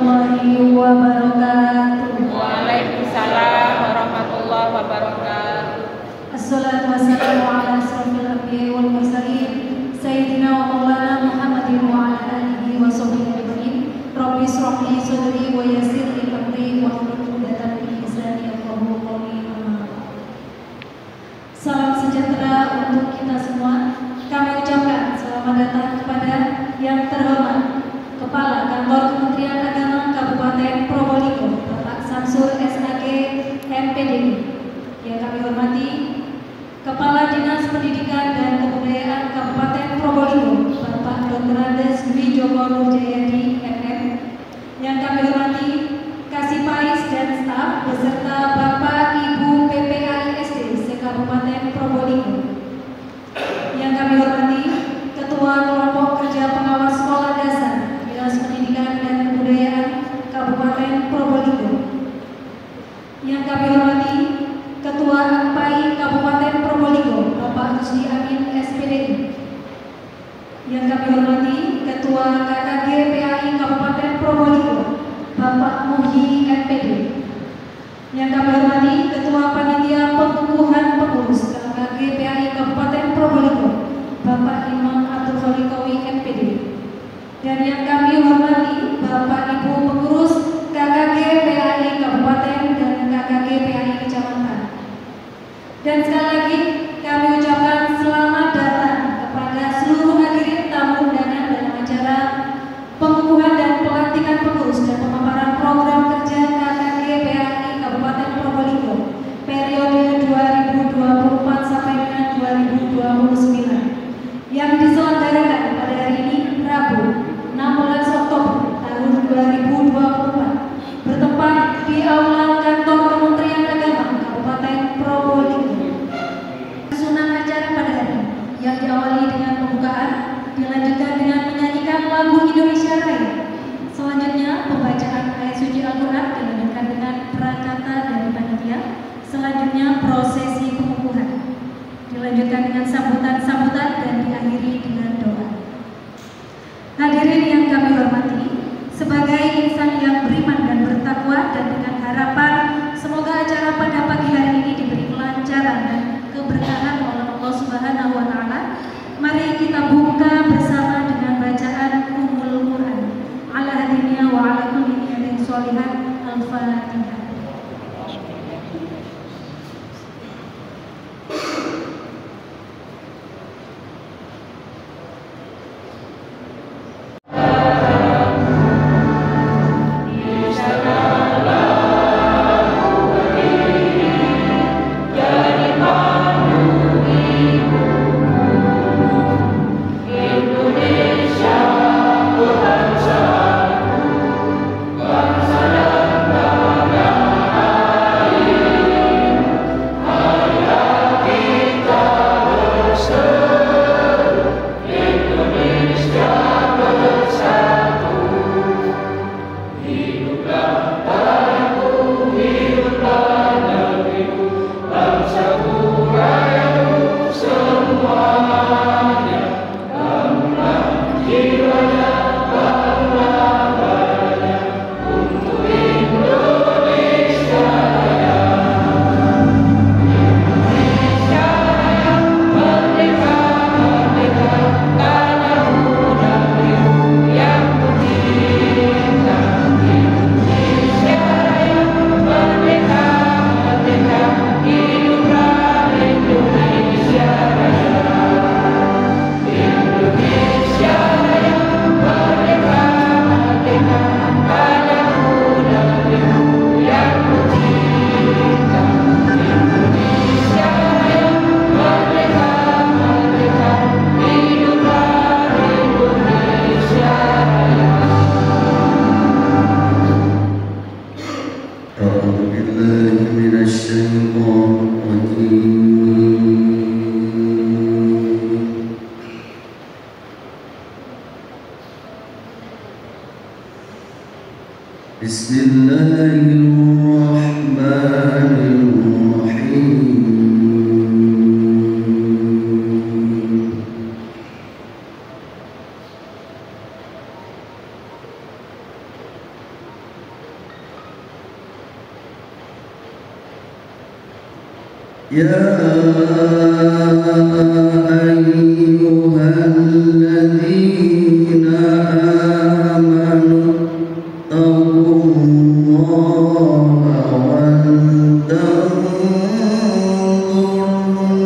warahmatullahi wabarakatuh. Waalaikumsalam warahmatullahi wabarakatuh. Assalatu wassalamu ala asrofil anbiya'i wal mursalin Sayyidina wa maulana Muhammadin wa ala alihi wa sahbihi ajma'in. Rabbi shrah li sadri wa yassir li amri wahlul 'uqdatam min lisani yafqahu qawli. Salam sejahtera untuk kita semua. Kami ucapkan selamat datang kepada yang terhormat Kepala Kantor Kementerian Agama Kabupaten Probolinggo, Bapak Samsur SAG MPDI. Yang kami hormati Kepala Dinas Pendidikan dan Kebudayaan Kabupaten Probolinggo, Bapak Dr. Andes Dwi Joko Nurjayadi MM. Yang kami hormati Kasipais dan staf beserta Bapak Ibu PPAI SD se-Kabupaten Probolinggo. Yang kami hormati Ketua Kelompok Kerja Pengawas Sekolah Dasar Dinas Pendidikan dan Kebudayaan Kabupaten Probolinggo. Yang kami hormati Ketua AKPAI Kabupaten Probolinggo, Bapak Rusdi Amin SPDI. Yang kami hormati Ketua KKG PAI Kabupaten Probolinggo, Bapak Muhi MPD. Yang kami hormati Ketua Panitia Pengukuhan Pengurus KKG PAI Kabupaten Probolinggo, Bapak Imam Abdul Khalikawi MPD. Dan yang kami hormati Bapak Ibu Pengurus KKG PAI Kabupaten dan KKG PAI Kecamatan. Dan sekali lagi kami ucapkan selamat datang kepada seluruh hadirin tamu undangan dalam acara pengukuhan dan pelantikan pengurus dan pemaparan program kerja KKG PAI Kabupaten Probolinggo periode 2024 sampai dengan 2029 yang diselenggarakan pada hari ini Rabu 16 Oktober tahun 2024 bertempat di Aula Kantor Kementerian Agama Kabupaten Probolinggo. Susunan acara pada hari ini yang diawali dengan pembukaan, dilanjutkan dengan menyanyikan lagu Indonesia Raya. Selanjutnya pembacaan ayat suci Al-Quran dilanjutkan dengan prakata dari panitia. Selanjutnya prosesi pengukuhan, dilanjutkan dengan sambutan-sambutan dan diakhiri dengan doa. Hadirin yang kami hormati, sebagai insan yang beriman dan bertakwa dan dengan harapan semoga acara pada pagi hari ini diberi kelancaran dan keberkahan oleh Allah Subhanahu wa taala, mari kita buka bersama dengan bacaan Ummul Quran. Ala hadiniya wa ala kulli niyatin sholihat. Al-Fatihah. يا أيها الذين آمنوا اتقوا الله ولتنظر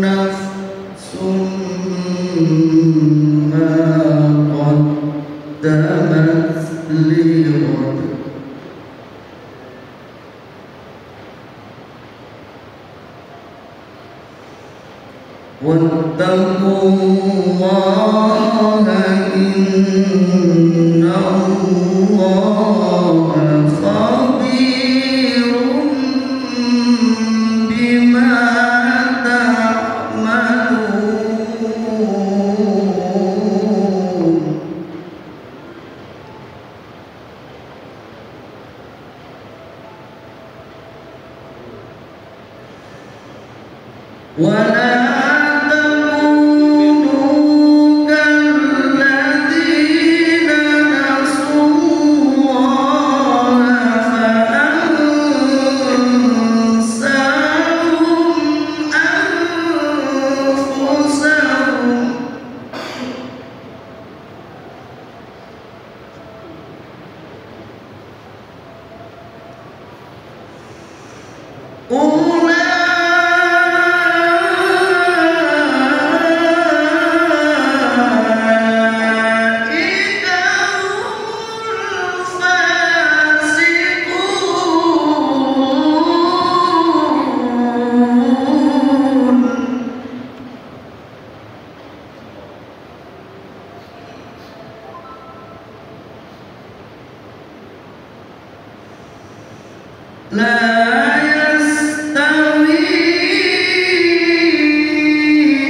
نفس ما قدمت لغد واتقوا الله إن الله خبير بما تعملون ولا لا يستوي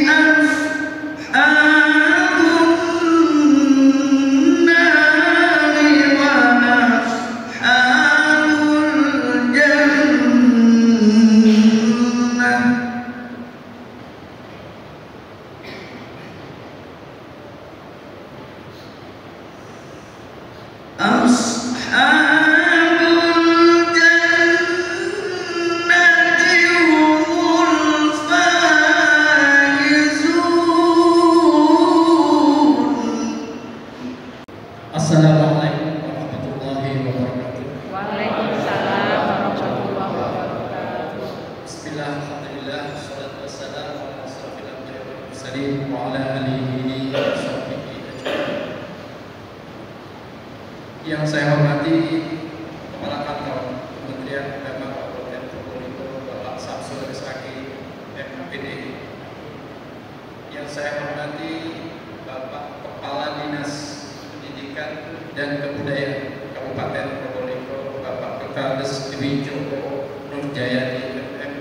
أصحاب النار وأصحاب الجنة أصحاب Assalamualaikum warahmatullahi wabarakatuh. Waalaikumsalam warahmatullahi wabarakatuh. Bismillah, alhamdulillah, wassalatu wassalamu ala asrofil anbiya'i wal mursalin wa ala alihi wa sahbihi ajma'in. Yang saya hormati Kepala Kantor Kementerian Agama Kabupaten Probolinggo Bapak Samsul SAG MPD. Yang saya hormati Bapak Kepala Dinas dan Kebudayaan Kabupaten Probolinggo Bapak Kepales Dwi Joko Nurjayadi MM.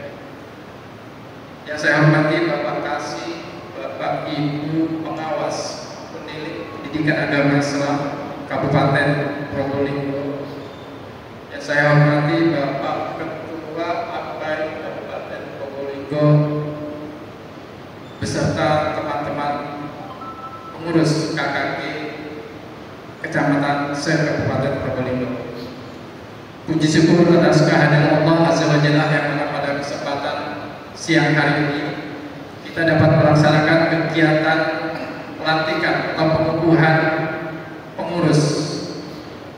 Yang saya hormati Bapak Kasih, Bapak Ibu Pengawas Penilik Pendidikan Agama Islam Kabupaten Probolinggo. Yang saya hormati Bapak Ketua APAI Kabupaten Probolinggo beserta teman-teman pengurus KKG Kecamatan Ser Kabupaten Probolinggo. Puji syukur atas kehadiran Allah Azza wa Jalla yang mana pada kesempatan siang hari ini kita dapat melaksanakan kegiatan pelantikan atau pengukuhan pengurus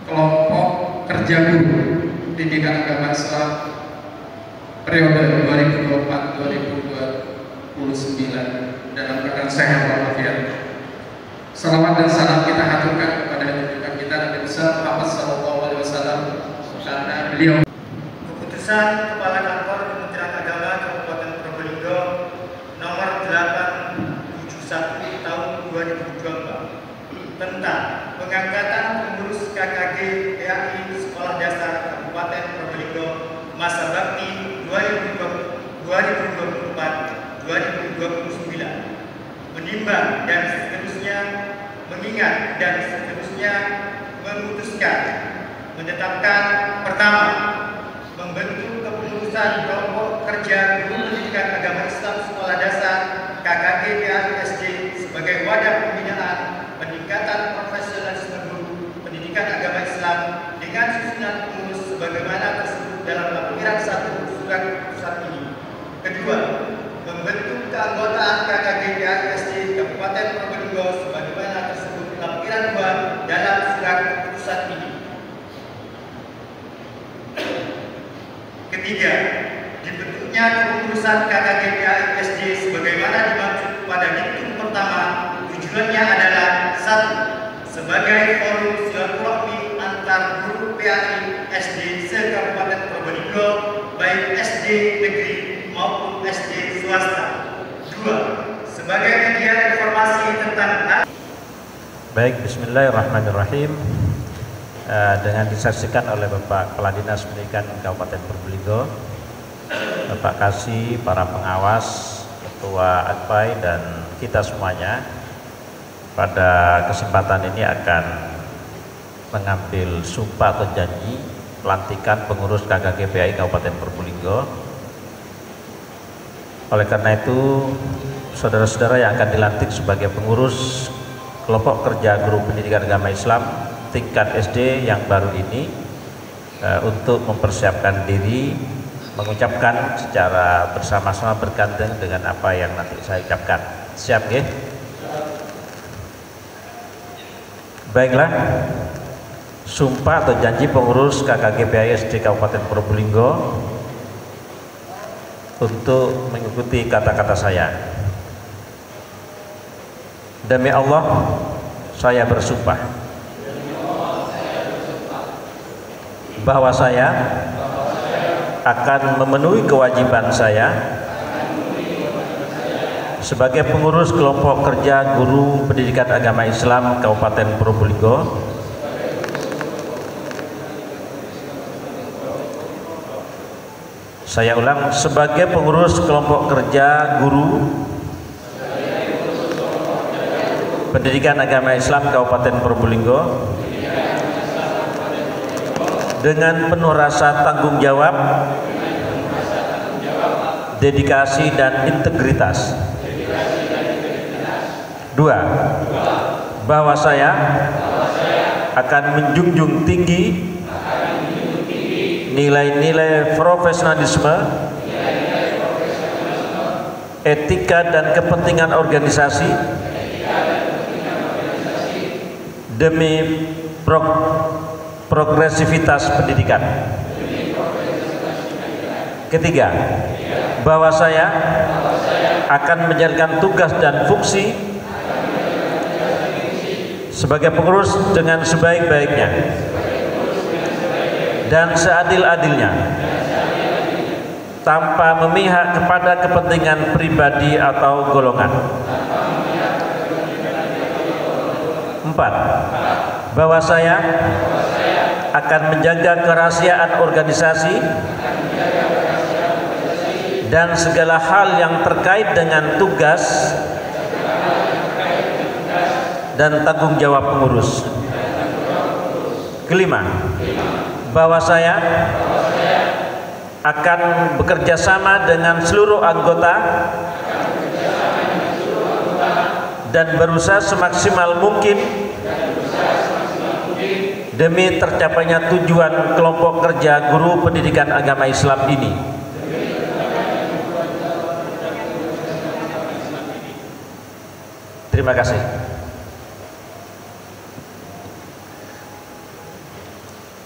kelompok kerja guru pendidikan agama Islam periode 2024-2029 dalam keadaan sehat walafiat. Salawat dan salam kita haturkan kepada junjungan kita Nabi besar Muhammad SAW karena beliau. Keputusan Kepala Kantor Kementerian Agama Kabupaten Probolinggo nomor 871 tahun 2024 tentang pengangkatan pengurus KKG PAI Sekolah Dasar Kabupaten Probolinggo masa bakti 2024-2029 menimbang dan seterusnya mengingat dan seterusnya memutuskan menetapkan pertama membentuk kepengurusan kelompok kerja guru pendidikan agama Islam sekolah dasar KKG PAI SD sebagai wadah pembinaan peningkatan profesionalisme guru pendidikan agama Islam dengan susunan pengurus sebagaimana tersebut dalam lampiran 1 surat keputusan ini. Kedua, keanggotaan KKGPA SD Kabupaten Probolinggo sebagaimana tersebut lampiran 2 dalam surat keputusan ini. Ketiga, dibentuknya kepengurusan KKGPA SD sebagaimana dimaksud pada diktum pertama, tujuannya adalah 1. Sebagai forum silaturahmi antar guru PAI SD se-Kabupaten Probolinggo, baik SD negeri maupun SD swasta. 2. Sebagai media informasi tentang. Baik, bismillahirrahmanirrahim. Dengan disaksikan oleh Bapak Kepala Dinas Pendidikan Kabupaten Probolinggo, Bapak Kasih, para pengawas, Ketua Adpai, dan kita semuanya, pada kesempatan ini akan mengambil sumpah atau janji pelantikan pengurus KKGPAI Kabupaten Probolinggo. Oleh karena itu, saudara-saudara yang akan dilantik sebagai pengurus kelompok kerja guru pendidikan agama Islam tingkat SD yang baru ini, untuk mempersiapkan diri mengucapkan secara bersama-sama bergandeng dengan apa yang nanti saya ucapkan. Siap, nggih? Baiklah, sumpah atau janji pengurus KKGPAI SD Kabupaten Probolinggo untuk mengikuti kata-kata saya. Demi Allah, saya bersumpah bahwa saya akan memenuhi kewajiban saya sebagai pengurus kelompok kerja guru pendidikan agama Islam Kabupaten Probolinggo Saya ulang, sebagai pengurus kelompok kerja guru pendidikan agama Islam Kabupaten Probolinggo dengan penuh rasa tanggung jawab, dedikasi dan integritas. 2. Bahwa saya akan menjunjung tinggi nilai-nilai profesionalisme, etika dan kepentingan organisasi demi progresivitas pendidikan. Ketiga, bahwa saya akan menjalankan tugas dan fungsi sebagai pengurus dengan sebaik-baiknya dan seadil-adilnya, tanpa memihak kepada kepentingan pribadi atau golongan. 4. Bahwa saya akan menjaga kerahasiaan organisasi dan segala hal yang terkait dengan tugas dan tanggung jawab pengurus. Kelima, bahwa saya akan bekerja sama dengan seluruh anggota dan berusaha semaksimal mungkin demi tercapainya tujuan kelompok kerja guru pendidikan agama Islam ini. Terima kasih.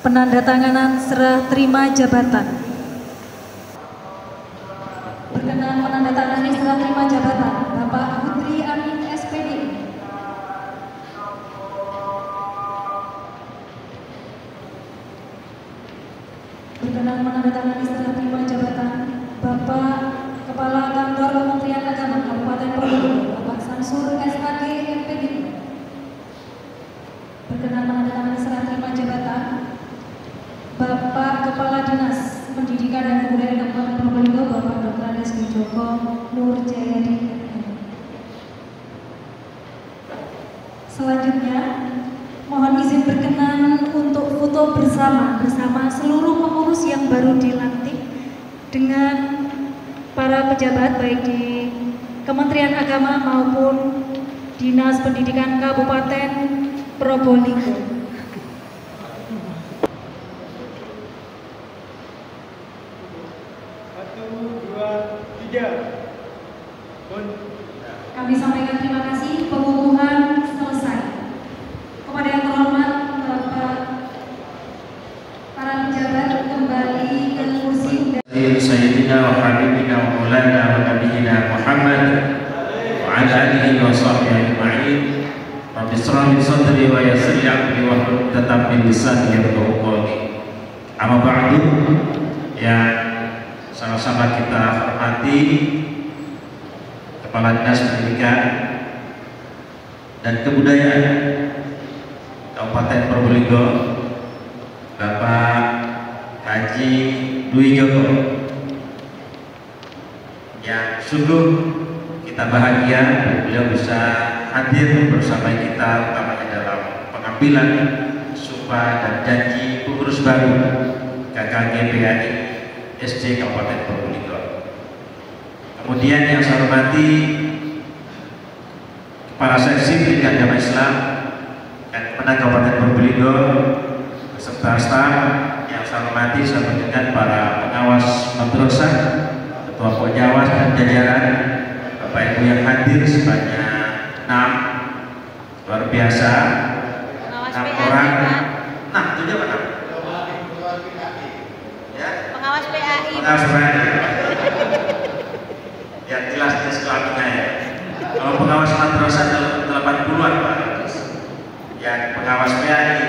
Penandatanganan serah terima jabatan. Berkenan menandatangani serah terima jabatan Bapak Putri Amin SPD. Berkenan menandatangani serah terima jabatan Bapak Kepala Kantor Kementerian Agama Kabupaten Probolinggo Bapak Samsur SAG MPD. Berkenan menandatangani serah terima jabatan Bapak Kepala Dinas Pendidikan dan Kebudayaan Kabupaten Probolinggo Bapak Dr. Andes Wijoko Nur Jayadi. Selanjutnya, mohon izin berkenan untuk foto bersama seluruh pengurus yang baru dilantik dengan para pejabat baik di Kementerian Agama maupun Dinas Pendidikan Kabupaten Probolinggo. Kami sampaikan terima kasih, pengukuhan selesai. Kepada yang terhormat Bapak para pejabat kembali ke kursi. Sayyidina wa habibina wa maulana wa nabiyina Muhammad wa ala alihi wa sahbihi ajma'in. Rabbi shrah li sadri wa yassir li amri wa hlul 'uqdatam min lisani yafqahu qawli. Amma ba'du, yang sama-sama kita hormati Kepala Dinas Pendidikan dan Kebudayaan Kabupaten Probolinggo, Bapak Haji Dwi Joko, yang sungguh kita bahagia beliau bisa hadir bersama kita, utamanya dalam pengambilan sumpah dan janji pengurus baru KKGPAI SD Kabupaten Probolinggo. Kemudian yang saya hormati Kepala Seksi Pendidikan Agama Islam dan Kemenang Kabupaten Probolinggo beserta staf. Yang saya hormati, saya mendengar para pengawas madrasah, ketua Pokjawas dan jajaran, Bapak Ibu yang hadir sebanyak 6, luar biasa, 6 orang. Nah, itu dia mana? Ya? Pengawas PAI. Pengawas PAI. Yang jelas kelaminnya ya. Kalau pengawas madrasah 80-an Pak. Yang pengawas PAI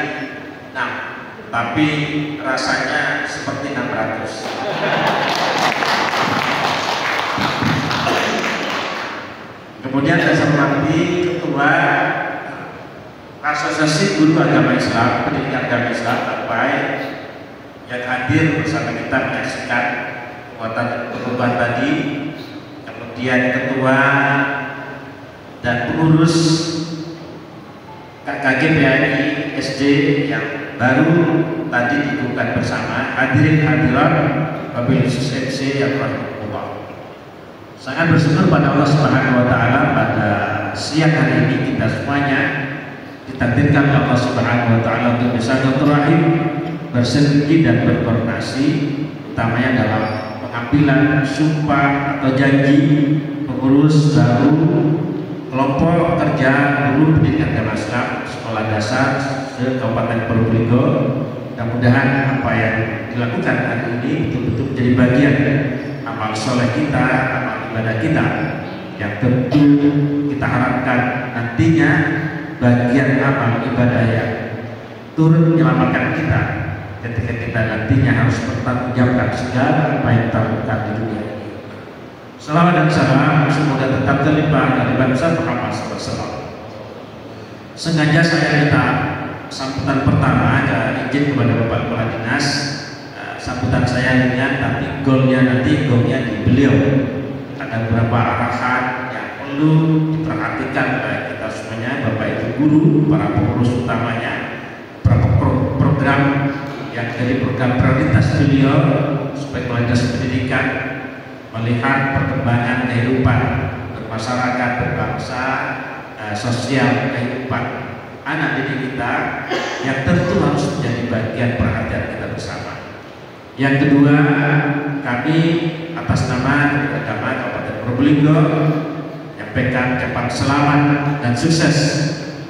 6. Tapi rasanya seperti 600. Kemudian saya hormati Ketua Asosiasi Guru Agama Islam, Pendidikan Agama Islam AGPAI, yang hadir bersama kita menyaksikan pengumuman tadi. Kemudian Ketua dan pengurus KKGPAI SD yang baru tadi dikukuhkan bersama, hadirin hadirat Wabil Khusus MC yang rahmatullah. Sangat bersyukur pada Allah Subhanahu wa taala pada siang hari ini kita semuanya ditakdirkan oleh Allah Subhanahu wa taala untuk bisa bersilaturahim, bersinergi dan berkoordinasi, utamanya dalam pengambilan sumpah atau janji pengurus baru kelompok kerja guru pendidikan agama Islam sekolah dasar Kabupaten Probolinggo. Mudah-mudahan apa yang dilakukan hari ini betul-betul menjadi bagian amal soleh kita, amal ibadah kita, yang tentu kita harapkan nantinya bagian amal ibadah yang turut menyelamatkan kita ketika kita nantinya harus bertanggungjawabkan segala apa yang kita lakukan di dunia ini. Salawat dan salam semoga tetap terlimpah dari bangsa Muhammad SAW. Sengaja saya minta sambutan pertama, izin kepada Bapak Kepala Dinas, sambutan saya ringan tapi golnya di beliau. Ada beberapa arahan yang perlu diperhatikan oleh kita semuanya, Bapak Ibu guru, para pengurus utamanya, beberapa program yang dari program prioritas beliau supaya kualitas pendidikan melihat perkembangan kehidupan bermasyarakat, berbangsa, sosial kehidupan anak didik kita yang tentu harus menjadi bagian perhatian kita bersama. Yang kedua, kami atas nama Agama Kabupaten Probolinggo menyampaikan ucapan selamat dan sukses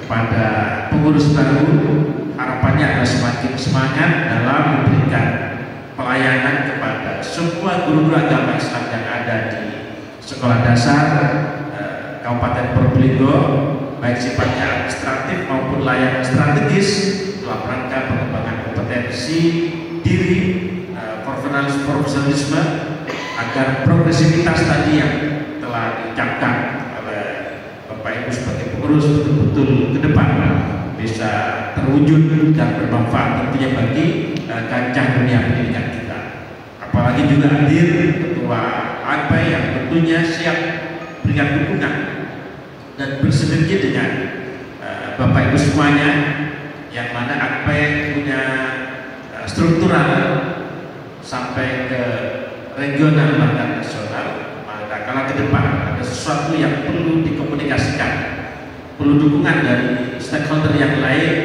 kepada pengurus baru. Harapannya adalah semakin semangat dalam memberikan pelayanan kepada semua guru agama Islam yang ada di sekolah dasar Kabupaten Probolinggo, baik sifatnya administratif maupun layanan strategis dalam rangka pengembangan kompetensi diri, profesionalisme, agar progresivitas tadi yang telah diucapkan oleh Bapak Ibu sebagai pengurus betul-betul ke depan bisa terwujud dan bermanfaat tentunya bagi kancah dunia pendidikan kita. Apalagi juga hadir Ketua AGPAI yang tentunya siap berikan dukungan dan bersinergi dengan Bapak Ibu semuanya, yang mana AGPAI punya struktural sampai ke regional bahkan nasional. Maka kalau ke depan ada sesuatu yang perlu dikomunikasikan, perlu dukungan dari stakeholder yang lain,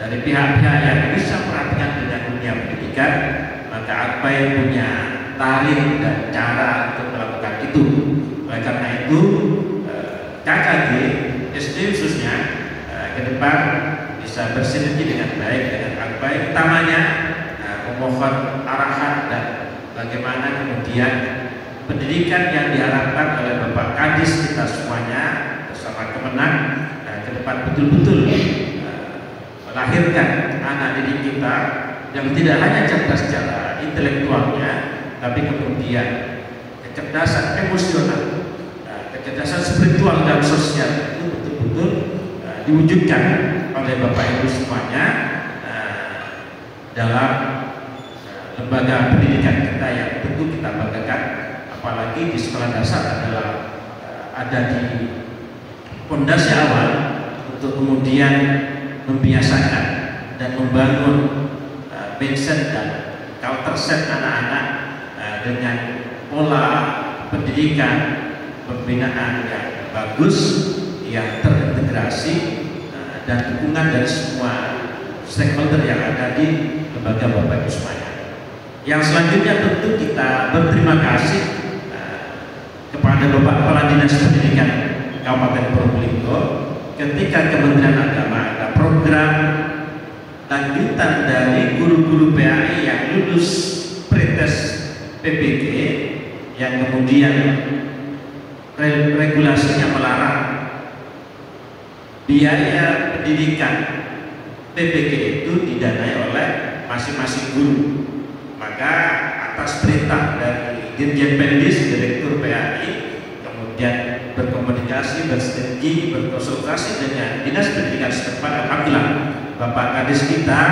dari pihak-pihak yang bisa perhatikan dengan dunia pendidikan, maka AGPAI punya tarik dan cara untuk melakukan itu itu. Oleh karena itu KKG SD khususnya ke depan bisa bersinergi dengan baik dengan Akbai, utamanya memohon arahan dan bagaimana kemudian pendidikan yang diharapkan oleh Bapak Kadis kita semuanya bersama Kemenang ke depan betul-betul melahirkan anak didik kita yang tidak hanya cerdas secara intelektualnya, tapi kemudian kecerdasan emosional, kecerdasan spiritual dan sosial itu betul-betul diwujudkan oleh Bapak Ibu semuanya dalam lembaga pendidikan kita yang tentu kita banggakan, apalagi di sekolah dasar adalah ada di fondasi awal untuk kemudian membiasakan dan membangun mindset dan culture set anak-anak dengan pola pendidikan pembinaan yang bagus, yang terintegrasi dan dukungan dari semua stakeholder yang ada di lembaga Bapak Ibu semuanya. Yang selanjutnya tentu kita berterima kasih kepada Bapak Kepala Dinas Pendidikan Kabupaten Probolinggo ketika Kementerian Agama ada program lanjutan dari guru-guru PAI yang lulus pretest PPG yang kemudian regulasinya melarang biaya pendidikan PPG itu didanai oleh masing-masing guru. Maka atas perintah dari Dirjen Pendis, Direktur PAI, kemudian berkomunikasi, bersinergi, berkonsultasi dengan Dinas Pendidikan setempat, alhamdulillah Bapak Kadis kita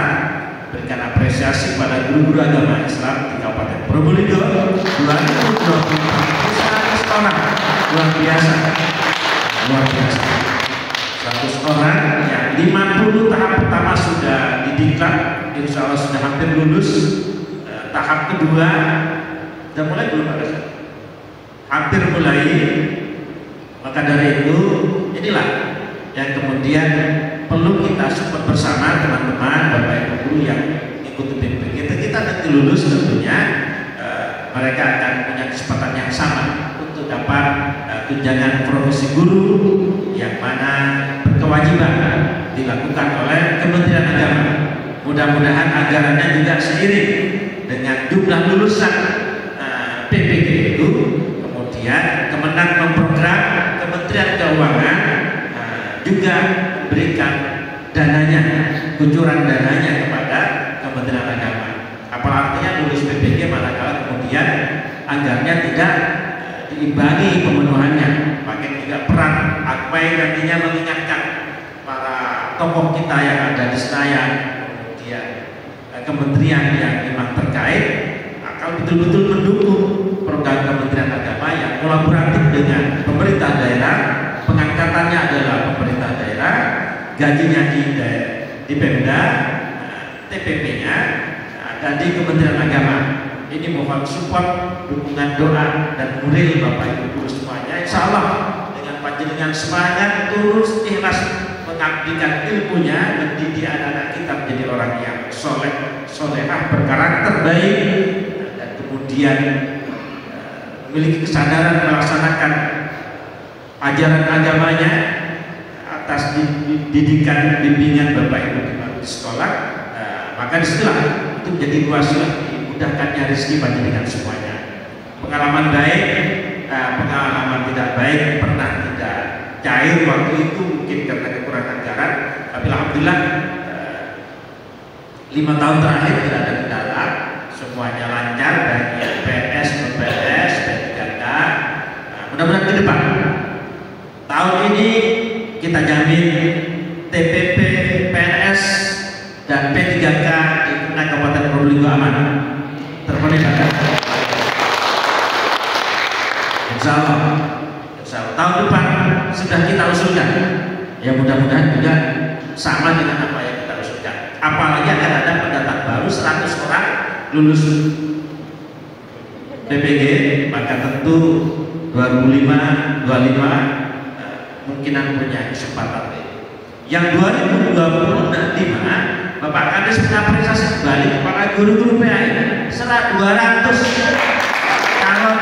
berikan apresiasi pada guru-guru agama Islam di Kabupaten Probolinggo 2020 100 orang, luar biasa, luar biasa. 100 orang yang 50 tahap pertama sudah didiklat, insya Allah sudah hampir lulus. Tahap kedua sudah mulai belum ada, hampir mulai. Maka dari itu inilah yang kemudian perlu kita support bersama teman-teman Bapak Ibu guru yang ikut PPG. Kita nanti lulus tentunya mereka akan punya kesempatan yang sama untuk dapat tunjangan profesi guru yang mana berkewajiban dilakukan oleh Kementerian Agama. Mudah-mudahan anggarannya juga seiring dengan jumlah lulusan PPG itu, kemudian Kemenang memprogram, Kementerian Keuangan juga berikan dananya, kucuran dananya kepada Kementerian Agama. Apa artinya lulus PPG manakala kemudian anggarannya tidak diimbangi pemenuhannya. Makin juga peran Akbai nantinya mengingatkan para tokoh kita yang ada di Senayan, kemudian kementerian yang memang terkait akan betul-betul mendukung program Kementerian Agama yang kolaboratif dengan pemerintah daerah. Pengangkatannya adalah pemerintah daerah, gajinya di Pemda, TPP-nya dan di Kementerian Agama. Ini mohon support, dukungan doa dan moral Bapak Ibu guru semuanya. Insya Allah dengan panjenengan semangat, tulus, ikhlas mengabdikan ilmunya, mendidik anak-anak kita menjadi orang yang soleh, solehah, berkarakter baik, dan kemudian memiliki kesadaran melaksanakan ajaran agamanya atas didikan bimbingan Bapak Ibu di sekolah. Maka disitulah itu menjadi wasilah dimudahkannya rezeki panjenengan semuanya. Pengalaman baik, pengalaman tidak baik, pernah tidak cair waktu itu mungkin karena kekurangan anggaran, tapi alhamdulillah 5 tahun terakhir tidak ada kendala, semuanya lancar, baik yang PS, BPS, P3K. Mudah-mudahan ke depan tahun ini kita jamin TPP, PNS dan P3K di Kabupaten Probolinggo aman, terpenuhi bakat. Insya Allah tahun depan sudah kita usulkan, ya mudah-mudahan juga sama dengan apa yang kita usulkan. Apalagi akan ada pendatang baru 100 orang lulus PPG, maka tentu 2025 mungkinan punya kesempatan. Yang 2025 Bapak Kadis mengapresiasi kembali kepada guru-guru PAI 200 calon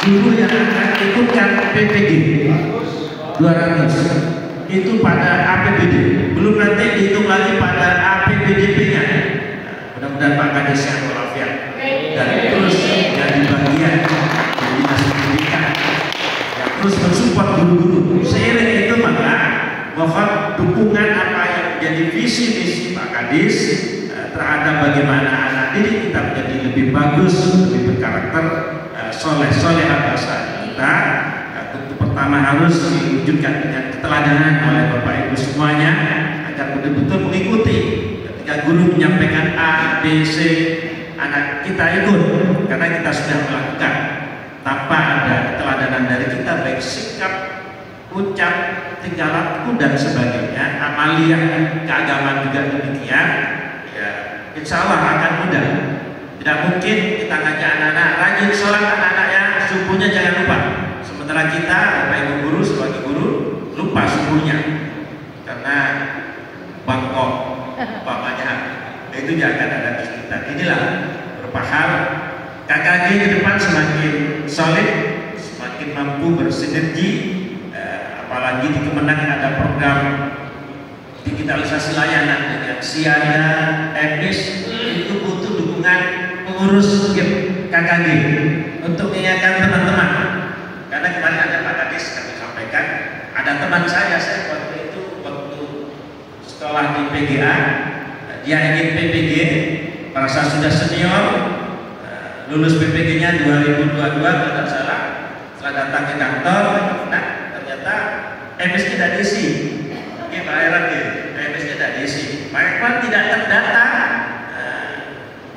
guru yang akan ikutkan PPG 200 itu pada APBD, belum nanti dihitung lagi pada APBDP-nya. Mudah-mudahan Pak Kades sehat walafiat dan terus jadi bagian dari dinas pendidikan yang terus mensupport guru-guru. Seiring itu maka mohon dukungan apa yang menjadi visi misi Pak Kades terhadap bagaimana anak didik kita menjadi lebih bagus, lebih berkarakter, soleh bangsa kita. Tentu pertama harus diwujudkan dengan keteladanan oleh Bapak Ibu semuanya agar betul-betul mengikuti. Ketika guru menyampaikan A, B, C, anak kita ikut karena kita sudah melakukan. Tanpa ada keteladanan dari kita, baik sikap, ucap, tingkah laku dan sebagainya, amaliyah keagamaan juga demikian, ya insya Allah akan mudah. Tidak mungkin kita ngajak anak-anak rajin sholat, anak-anaknya subuhnya jangan lupa, sementara kita Bapak Ibu guru sebagai guru lupa subuhnya karena bangkok umpamanya, itu jangan ada di kita. Inilah beberapa hal KKG ke depan semakin solid, semakin mampu bersinergi, apalagi di Kemenang ada program digitalisasi layanan dengan Siada, Emis, itu butuh dukungan pengurus KKG untuk mengingatkan teman-teman. Karena kemarin ada Pak Kades kami sampaikan, ada teman saya waktu itu sekolah di PGA, dia ingin PPG, merasa sudah senior, lulus PPG-nya 2022 kalau tidak salah. Setelah datang ke kantor, nah ternyata MS tidak diisi. Oke, Pak Heran ya, MS tidak diisi. Pak Irfan tidak terdata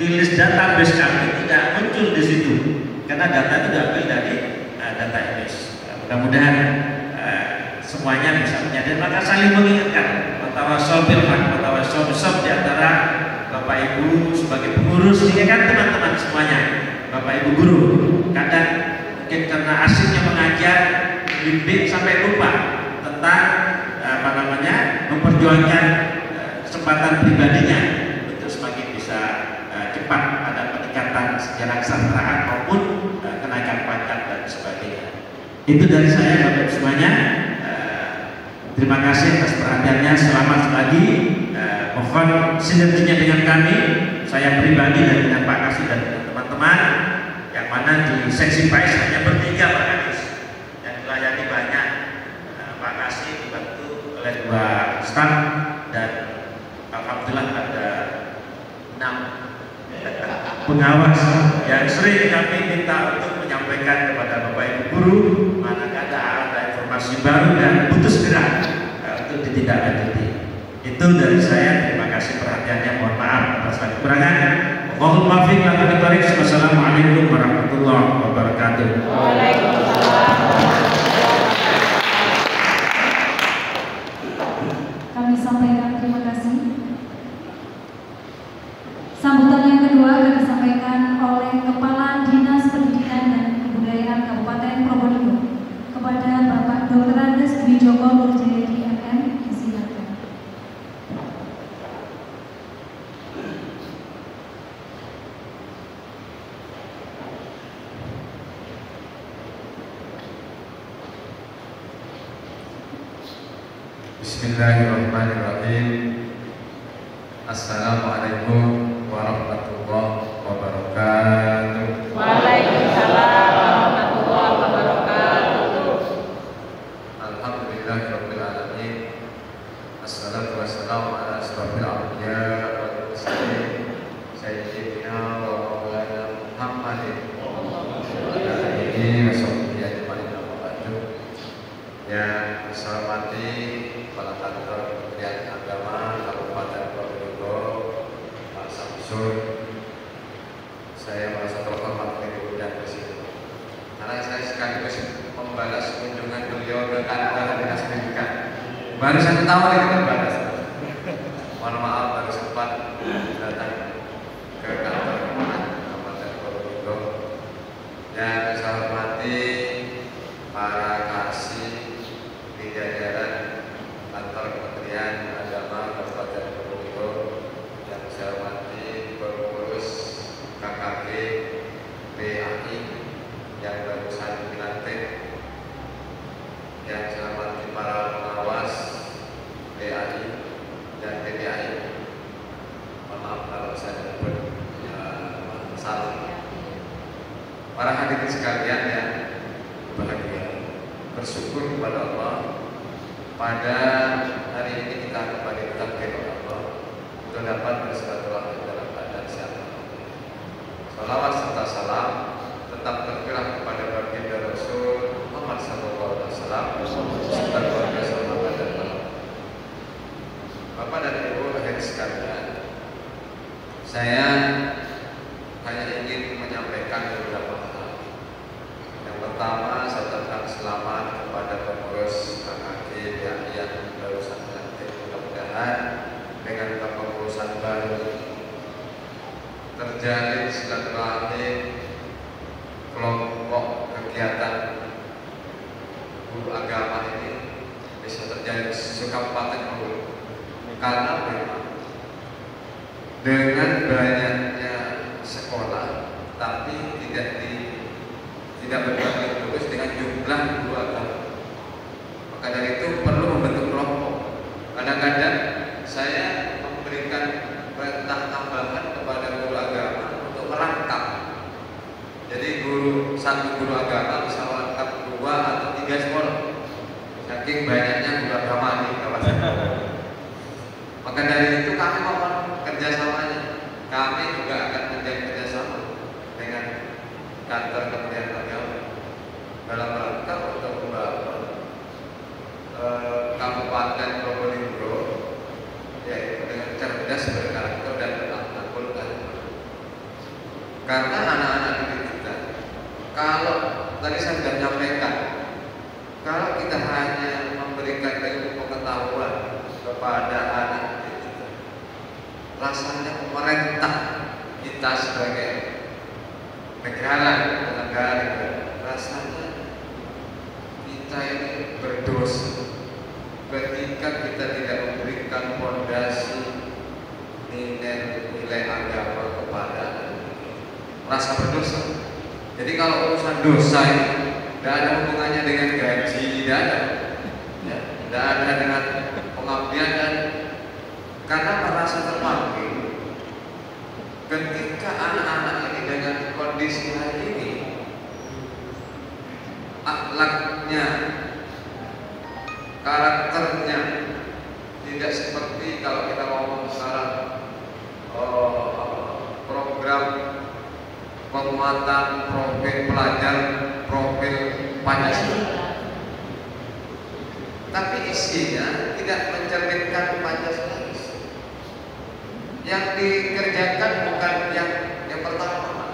di list database kami, tidak muncul di situ karena data itu diambil dari data MS. Mudah-mudahan semuanya bisa menyadari, maka saling mengingatkan. Tawassul bil haq, tawassul bisabr di antara Bapak Ibu sebagai pengurus, ingatkan teman-teman semuanya, Bapak Ibu guru. Kadang mungkin karena asiknya mengajar, bimbing sampai lupa tentang memperjuangkan kesempatan pribadinya untuk semakin bisa cepat ada peningkatan secara kesejahteraan maupun kenaikan pangkat dan sebagainya. Itu dari saya Bapak Ibu semuanya. Terima kasih atas perhatiannya. Selamat lagi. Mohon sinerginya dengan kami, saya pribadi dan dengan Pak Kasih dan dengan teman-teman, yang mana di seksi PAIS hanya bertiga Pak Kadis, yang melayani banyak. Pak Kasih dibantu oleh 2 staf dan alhamdulillah ada 6 pengawas yang sering kami minta untuk menyampaikan kepada Bapak Ibu guru manakala ada informasi baru dan butuh segera untuk ditindaklanjuti. Itu dari saya. Terima kasih perhatiannya. Mohon maaf atas kekurangan. Mohon maaf. Wassalamualaikum warahmatullahi wabarakatuh. Kami sampaikan terima kasih. Sambutan yang kedua akan disampaikan oleh Kepala Dinas Pendidikan dan Kebudayaan Kabupaten Probolinggo kepada Bapak Dr. Andes Dwi Joko Nurjayadi MM. Disilakan. Bismillahirrahmanirrahim. Assalamualaikum warahmatullahi wabarakatuh. Waalaikumsalam warahmatullahi wabarakatuh. Alhamdulillahirabbil alamin. Assalatu wassalamu ala asyrofil anbiya wal mursalin sayyidina wa maulana Muhammadin wa ala alihi wa sahbihi ajmain. Yang saya hormati Kepala Kantor Kementerian Agama Kabupaten Probolinggo, Pak Samsul. Saya merasa terhormat diundang ke sini karena saya sekaligus membalas kunjungan beliau ke kantor dinas pendidikan. Baru 1 tahun itu membalas. Mohon maaf baru sempat datang ke kantor Kabupaten Probolinggo. Yang saya hormati para kasih di jajaran kantor Kementerian Agama Kabupaten Probolinggo, yang saya hormati pengurus KKG PAI, yang barusan dilantik, yang saya hormati para pengawas PAI dan PPAI. Maaf kalau saya menyebut salah. Para hadirin sekalian yang bahagia, bersyukur kepada Allah pada hari ini kita kembali ditakdir oleh Allah untuk dapat bersilaturahmi dalam keadaan sehat. Salawat serta salam tetap tercurah kepada baginda Rasul Muhammad SAW serta keluarga sahabat dan malam. Bapak dan Ibu hadirin sekalian, saya hanya ingin menyampaikan beberapa hal. Yang pertama, saya ucapkan selamat kepada pengurus KKG yang barusan dilantik. Mudah-mudahan dengan kepengurusan baru terjalin silaturahmi kelompok kegiatan guru agama ini bisa terjalin sekabupaten Bogor, karena memang dengan banyaknya sekolah tapi tidak berbanding lurus dengan jumlah guru agama. Maka dari itu perlu membentuk kelompok. Kadang-kadang saya memberikan perintah tambahan kepada guru agama untuk merangkap. Jadi satu guru agama bisa merangkap 2 atau 3 sekolah. Saking banyaknya guru agama di kawasan. Maka dari itu kami mohon kerjasamanya. Kami juga akan menjalin kerjasama dengan kantor Kementerian Agama dalam rangka untuk membangun Kabupaten Probolinggo, yaitu dengan cerdas, berkarakter dan berakhlakul karimah. Karena anak-anak didik kita, kalau tadi saya sudah menyampaikan, kalau kita hanya memberikan ilmu pengetahuan kepada anak didik kita, rasanya pemerintah kita sebagai negara, rasanya kita ini berdosa ketika kita tidak memberikan fondasi nilai agama kepada rasa berdosa. Jadi kalau urusan dosa ini tidak ada hubungannya dengan gaji, tidak ada, ya, tidak ada dengan pengabdian, dan karena merasa terpanggil. Ketika anak-anak ini dengan kondisi hari ini, akhlaknya, karakternya tidak seperti kalau kita ngomong sekarang program penguatan profil pelajar, profil Pancasila, tapi isinya tidak mencerminkan Pancasila. Yang dikerjakan bukan yang pertama.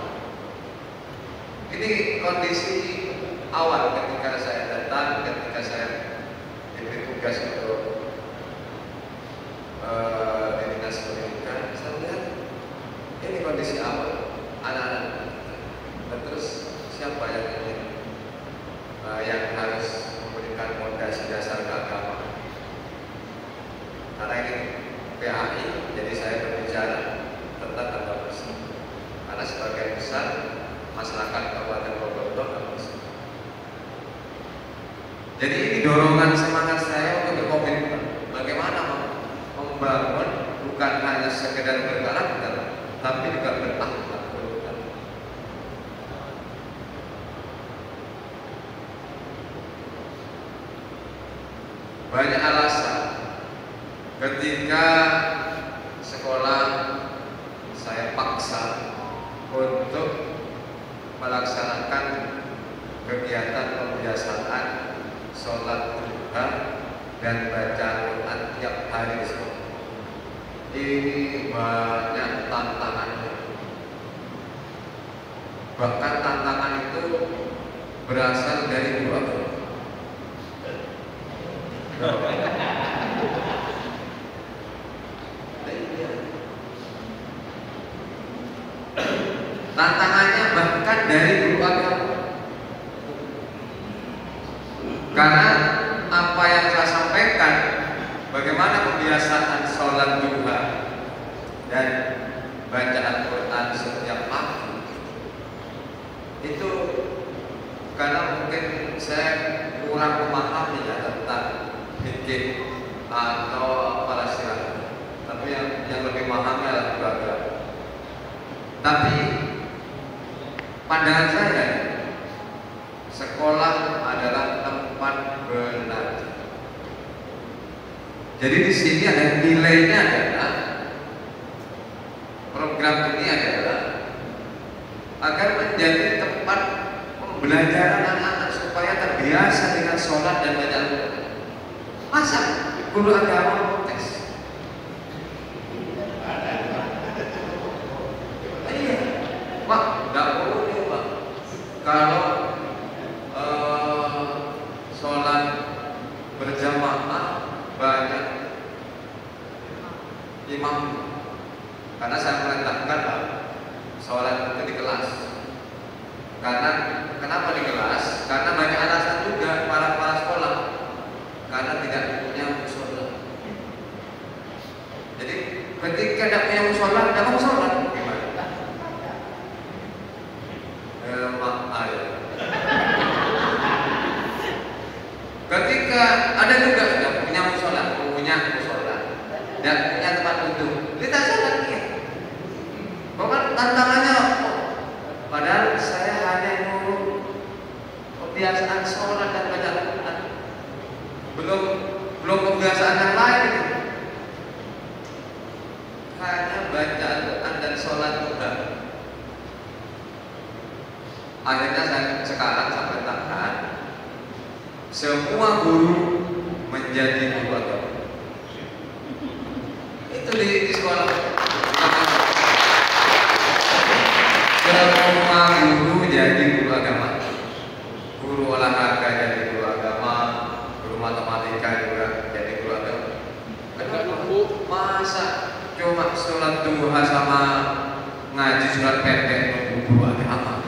Ini kondisi awal ketika saya datang, ketika saya diberi tugas untuk di dinas pendidikan, saya lihat ini kondisi awal anak-anak. Dan terus siapa yang harus memberikan fondasi dasar keagamaan? Karena ini PAI, jadi saya berbicara tentang agama Islam. Karena sebagian besar masyarakat Kabupaten Bogor agama Islam. Jadi ini dorongan semangat saya untuk berkomitmen bagaimana membangun bukan hanya sekedar berkarakter, tapi juga berakhlak. Banyak alasan ketika sekolah saya paksa untuk melaksanakan kegiatan pembiasaan sholat duha dan baca Quran tiap hari di sekolah. Ini banyak tantangannya. Bahkan tantangan itu berasal dari dua. Tantangannya bahkan dari guru agama. Karena apa yang saya sampaikan, bagaimana kebiasaan sholat duha dan baca Al-Quran setiap pagi, itu karena mungkin saya kurang memahami ya tentang fikih atau para syiah, tapi yang lebih memahami adalah keluarga. Tapi pandangan saya, sekolah adalah tempat belajar. Jadi di sini ada nilainya, adalah program ini adalah agar menjadi tempat pembelajaran anak-anak supaya terbiasa dengan sholat dan baca Al-Quran. Masa guru agama protes? Iya, Pak, nggak boleh Pak. Kalau sholat berjamaah banyak imam, karena saya perintahkan Pak, sholat itu di kelas. Karena kenapa di kelas? Karena banyak alasan juga para sekolah, karena tidak punya musola. Jadi ketika tidak punya musola, tidak mau sholat gimana? Ketika ada juga tidak punya musola, dan punya tempat duduk, kita sholat ya. Pokoknya tantangannya, padahal saya hanya ngurus kebiasaan sholat dan baca Al-Quran, belum kebiasaan yang lain itu. Hanya baca Al-Quran dan sholat juga. Akhirnya sekarang saya perintahkan semua guru menjadi guru agama. Itu di sekolah. Semua guru jadi guru agama, guru olahraga jadi guru agama, guru matematika juga jadi guru agama. Kenapa? Masa cuma sholat duha sama ngaji surat pendek nunggu guru agama?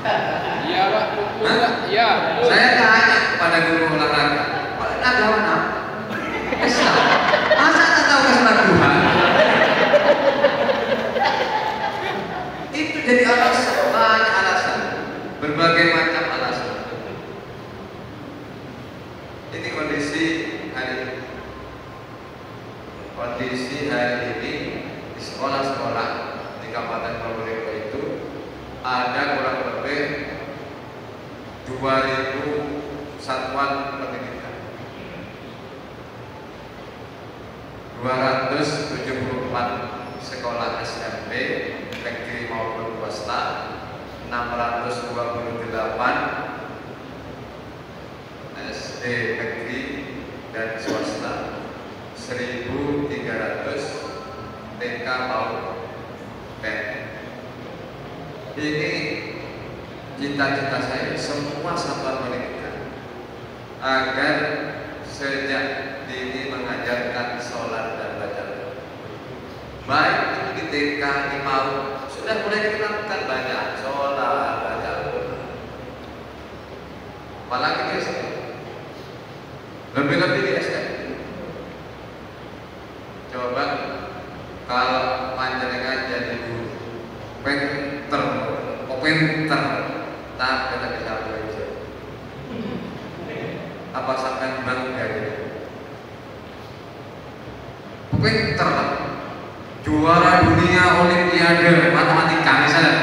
Iya Pak, iya. Saya tanya kepada guru olahraga, Pak, agama apa? Islam. Masa tak tahu ke sholat duha? Itu jadi alasan, banyak alasan, berbagai macam alasan. Ini kondisi hari ini di sekolah-sekolah di Kabupaten Probolinggo itu ada kurang lebih 2.000 satuan pendidikan, 274 sekolah SMP negeri maupun swasta, 628 SD negeri dan swasta, 1.300 TK maupun PN. Ini cita-cita saya, semua satuan pendidikan agar sejak dini mengajarkan sholat dan baca Al-Quran. Baik itu di TK, di PAUD sudah mulai dikenalkan banyak sholat, baca Al-Quran. Apalagi di SD, lebih-lebih di SD. Coba kalau panjenengan jadi guru, pinter, tak kita bisa belajar. Apa sampai bangga gitu? Pinter, juara dunia Olimpiade matematika misalnya,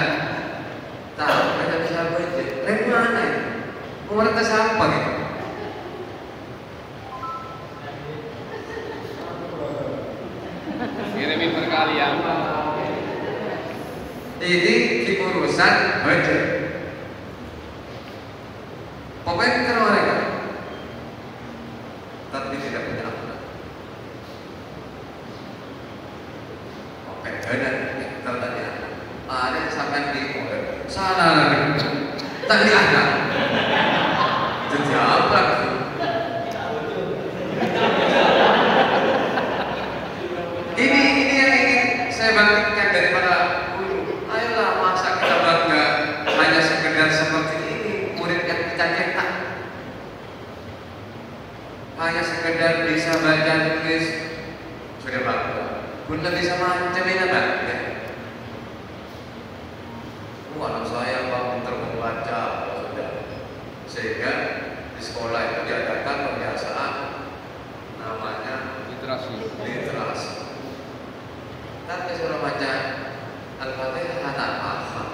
tak kita bisa belajar. Dari mana ya? Pemerintah siapa gitu? Kirimin berkalian. Ini urusan baca. Pokoknya kalau mereka, tapi tidak punya akhlak. Oke, dan tertanya, ada yang sampai di salah lagi, tak diangkat. Terjawab. Ini yang ingin saya bangkitkan daripada guru. Ayolah, masa kita bangga hanya sekedar seperti ini, murid yang kita cetak, hanya sekedar bisa baca tulis sudah bangga. Bunda bisa macam ini bangga. Walau saya pintar membaca, sudah sehingga di sekolah itu diadakan pembiasaan namanya literasi. Tapi suruh baca Al-Fatihah tak paham,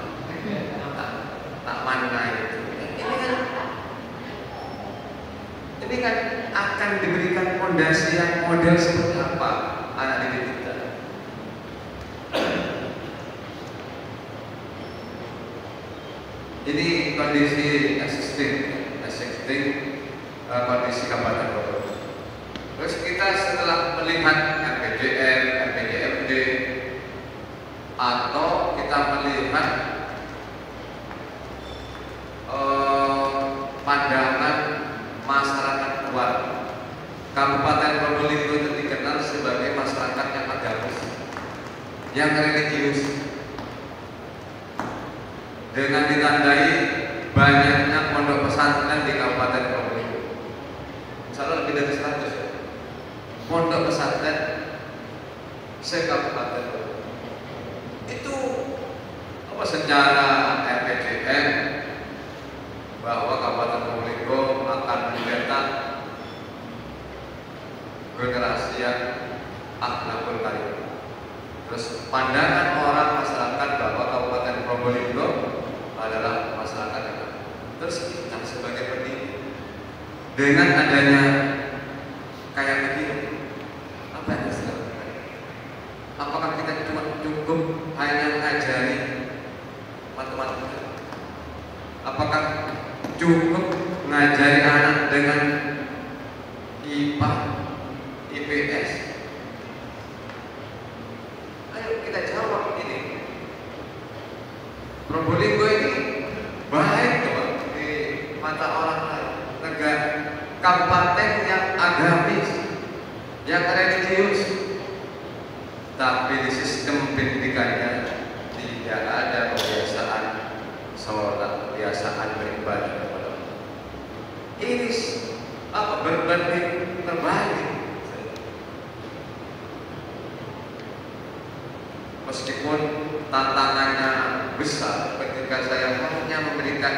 tak mana itu. Ini kan akan diberikan fondasi yang model seperti apa anak didik kita. Ini kondisi existing kondisi Kabupaten Bogor. Terus kita setelah melihat RPJM, RPJMD, atau kita melihat pandangan masyarakat luar, Kabupaten Probolinggo itu dikenal sebagai masyarakat yang agamis, yang religius, dengan ditandai banyaknya pondok pesantren di Kabupaten Probolinggo. Misalnya lebih dari 100 ya. Pondok pesantren se-Kabupaten Probolinggo. Itu apa secara RPJM bahwa Kabupaten Probolinggo akan mencetak generasi yang akhlakul karim. Terus pandangan orang masyarakat bahwa Kabupaten Probolinggo adalah masyarakat yang terus kita sebagai pendidik dengan adanya kayak begini, apa yang harus dilakukan? Apakah kita cuma cukup hanya mengajari matematika? Apakah cukup mengajari anak dengan IPA, IPS? Ayo kita jawab ini. Probolinggo ini baik tuh di mata orang lain. Negara kabupaten yang agamis, yang religius, tapi di sistem pendidikannya tidak ada kebiasaan sholat, kebiasaan beribadah kepada Allah. Ini apa berbanding terbalik. Meskipun tantangannya besar ketika saya hanya memberikan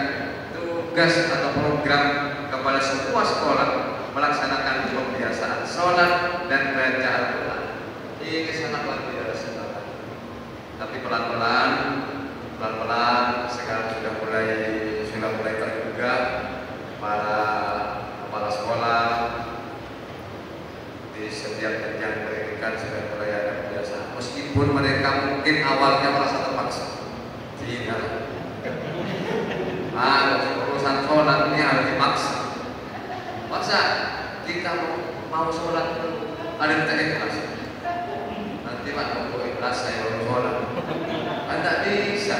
tugas atau program kepada semua sekolah melaksanakan pembiasaan sholat dan baca Al-Quran, ini sangat luar biasa. Tapi pelan-pelan sekarang sudah mulai tergugah para kepala sekolah di setiap jenjang pendidikan sudah mulai ada kebiasaan. Meskipun mereka mungkin awalnya merasa terpaksa, tidak. Urusan sholat ini harus dipaksa. Masa kita mau sholat ada yang tak ikhlas? Nanti Pak mau ikhlas saya mau sholat. Tidak bisa.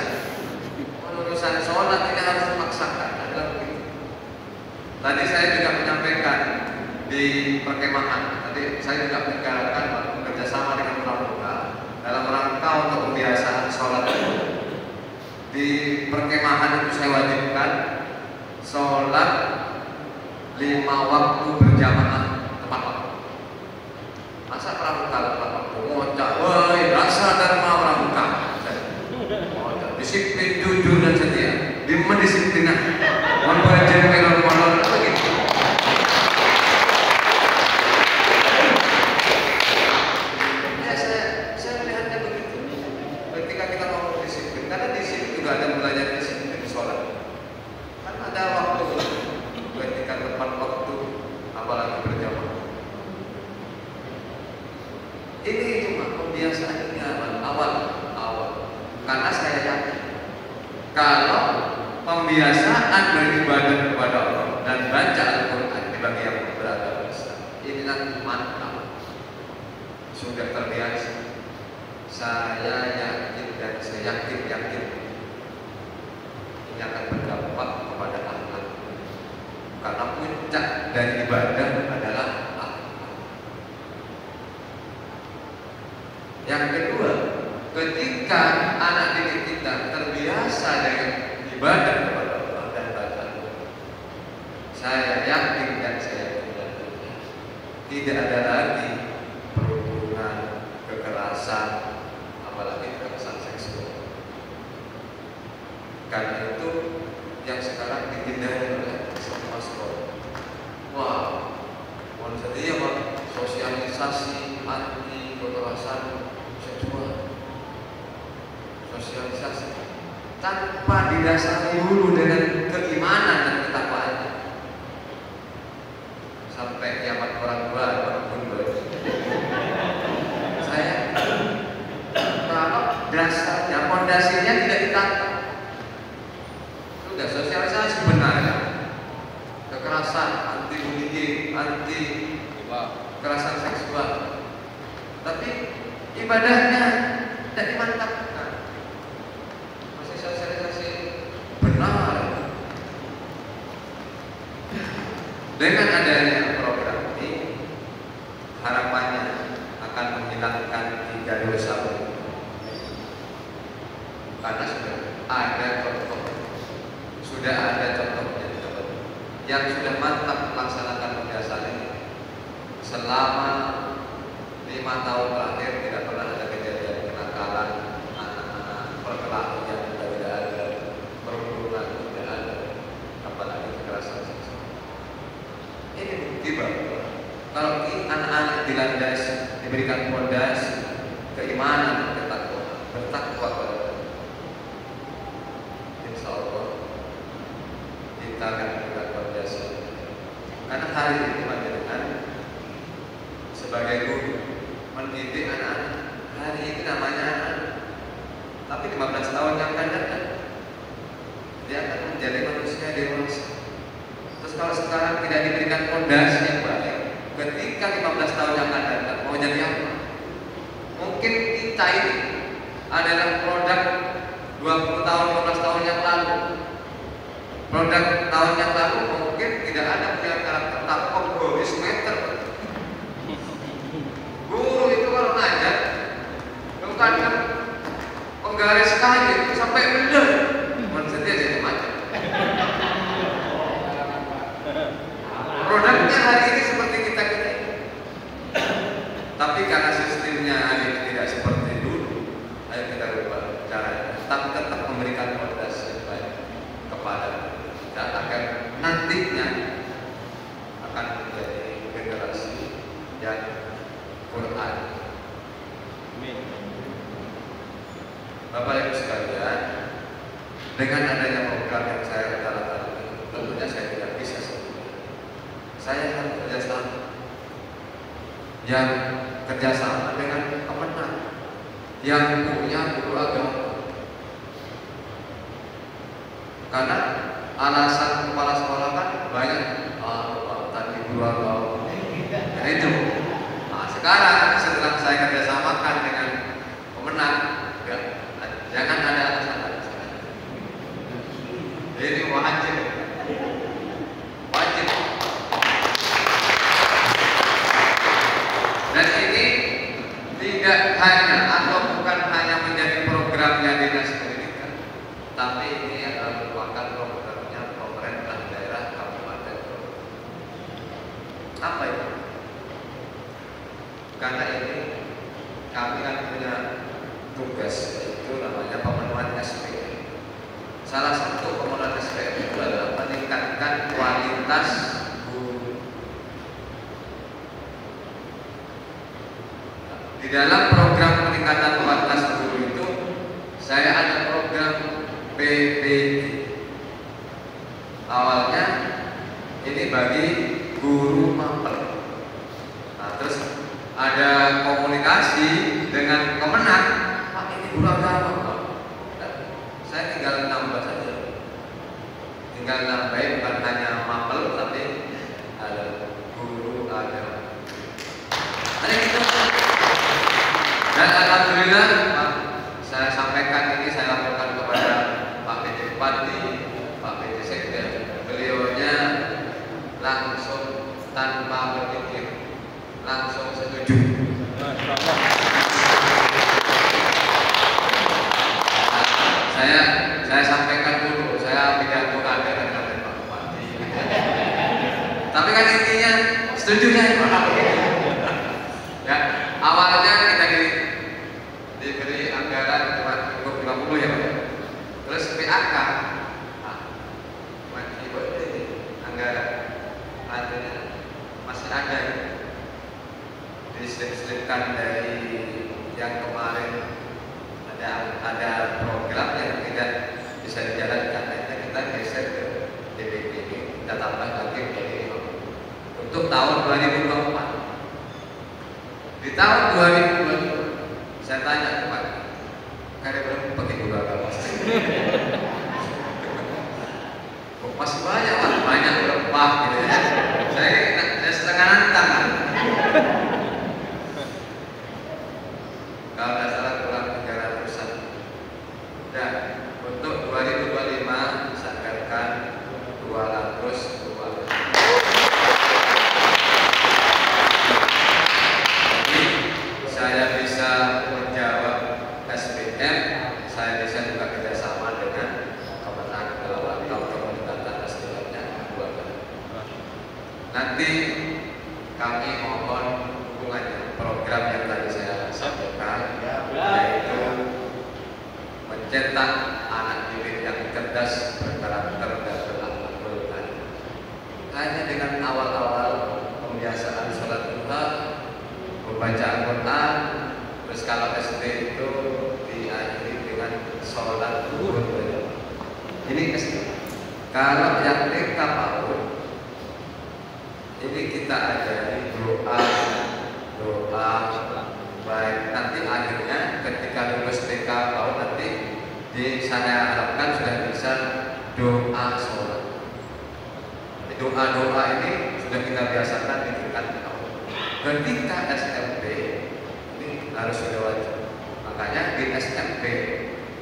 Urusan sholat ini harus dipaksakan. Adalah begitu. Tadi saya juga menyampaikan di perkemahan. Tadi saya juga menggarakan bekerjasama dengan pramuka dalam rangka untuk pembiasaan sholat. Di perkemahan itu saya wajibkan sholat 5 waktu berjamaah tepat waktu. Masa pramuka tepat waktu ngocak, woi rasa dharma pramuka. Disiplin, jujur dan setia, dimendisiplinan, membaca melon begitu. Ya saya melihatnya begitu. Ketika kita mau disiplin, karena di sini juga ada belajar disiplin sholat. Kan ada waktu ketika tepat waktu, apalagi berjamaah. Ini cuma pembiasaannya awal. Karena saya yakin kalau pembiasaan beribadah kepada Allah dan baca Al-Quran bagi yang beragama Islam ini nanti mantap, sudah terbiasa. Saya yakin dan saya yakin ini akan berdampak kepada akhlak, karena puncak dari ibadah adalah akhlak. Yang kedua, ketika anak didik kita terbiasa dengan ibadah kepada Allah dan baca Al-Quran, saya yakin dan saya yakin tidak ada lagi perhubungan, kekerasan, apalagi kekerasan seksual. Karena itu yang sekarang dihindari oleh semua tanpa didasari dulu dengan keimanan dan ketakwaan. Sampai kiamat orang tua, walaupun saya kalau dasarnya, fondasinya tidak ditata, sudah sosialisasi sebenarnya kekerasan, anti bullying, anti kekerasan seksual, tapi ibadahnya tidak dimantapkan. Masih sosialisasi benar. Dengan adanya program ini, harapannya akan menghilangkan 3 dosa. Karena sudah ada contohnya yang sudah mantap melaksanakan kebiasaan ini. Selama 5 tahun terakhir tidak pernah ada kejadian kenakalan anak-anak, perkelahian juga tidak ada, perburuan tidak ada, apalagi kekerasan seksual. Ini bukti bahwa kalau anak-anak dilandasi, diberikan fondasi keimanan, ketakwaan, bertakwa kepada Allah, insya Allah kita akan berikan fondasi. Karena hari ini panjenengan sebagai guru mendidik anak-anak, hari ini namanya anak, tapi 15 tahun yang akan datang dia akan menjadi manusia dewasa. Terus kalau sekarang tidak diberikan fondasi yang baik, ketika 15 tahun yang akan datang mau jadi apa? Mungkin kita ini adalah produk 20 tahun, 15 tahun yang lalu. Produk tahun yang lalu mungkin tidak ada punya karakter egois meter. Guru itu kalau ngajar bukan penggaris kayu sampai bener, maksudnya jadi macam. Produknya hari ini seperti kita. Tapi karena sistemnya hari ini tidak seperti dulu, ayo kita ubah caranya. Tapi tetap memberikan fondasi yang baik kepada dan agar nantinya akan menjadi generasi yang Quran. Bapak Ibu sekalian, dengan adanya program yang saya rencanakan ini, tentunya saya tidak bisa sendiri. Saya harus kerjasama dengan Kemenang yang punya guru agama. Karena alasan kepala sekolah kan banyak, tadi guru agama. Nah itu. Nah, sekarang setelah saya kerjasamakan dengan Kemenang, ya, jangan ada alasan-alasan. Ini wajib. Dan ini tidak hanya atau bukan hanya menjadi programnya Dinas Pendidikan, tapi ini adalah merupakan programnya pemerintah daerah kabupaten. Apa itu? Karena ini kami kan punya tugas, itu namanya pemenuhan SPM. Salah satu pemenuhan SPM itu adalah meningkatkan kualitas guru. Di dalam program peningkatan kualitas guru itu, saya ada program PPD. Awalnya ini bagi guru mapel. Nah, terus ada komunikasi dengan Kemenang, Pak ini guru agama. Nah, saya tinggal nambah saja. Tinggal nambahin bukan hanya mapel, tapi ada guru agama. Ada gitu. Dan alhamdulillah, Pak, saya sampaikan ini, saya laporkan kepada Pak PJ Bupati, Pak PJ Sekda. Beliaunya langsung tanpa berpikir, langsung setuju. Saya sampaikan dulu, saya pidato ada dengan Pak Bupati. Tapi kan intinya setuju saya Pak. Ya, awalnya kita diberi anggaran cuma 50 ya Pak. Terus PAK anggaran artinya masih ada diselipkan dari yang kemarin ada program yang tidak bisa dijalankan. Akhirnya kita geser ke DBG ini, kita tambah lagi menjadi 50 untuk tahun 2024. Di tahun 2020 saya tanya kepada karya belum pakai gula agama. Masih banyak Pak, banyak rempah gitu ya. Saya setengah tangan. Kalau nggak salah kurang 300-an. Dan untuk 2025 dianggarkan 200. Jadi saya bisa menjawab SPM, saya bisa juga kerjasama dengan Kementerian Kelautan dan SDM-nya. Nanti kami mohon dukungannya program yang tadi saya sampaikan, yaitu mencetak anak didik yang cerdas, berkarakter dan berakhlak. Hanya dengan awal-awal pembiasaan sholat duha, membaca Al-Quran, terus kalau SD itu diakhiri dengan sholat zuhur. Ini SD. Kalau yang TK PAUD, ini kita ajari doa baik nanti akhirnya ketika lulus TK PAUD nanti saya harapkan sudah bisa doa sholat. Doa-doa ini sudah kita biasakan di tingkat PAUD. Ketika SMP ini harus sudah wajib. Makanya di SMP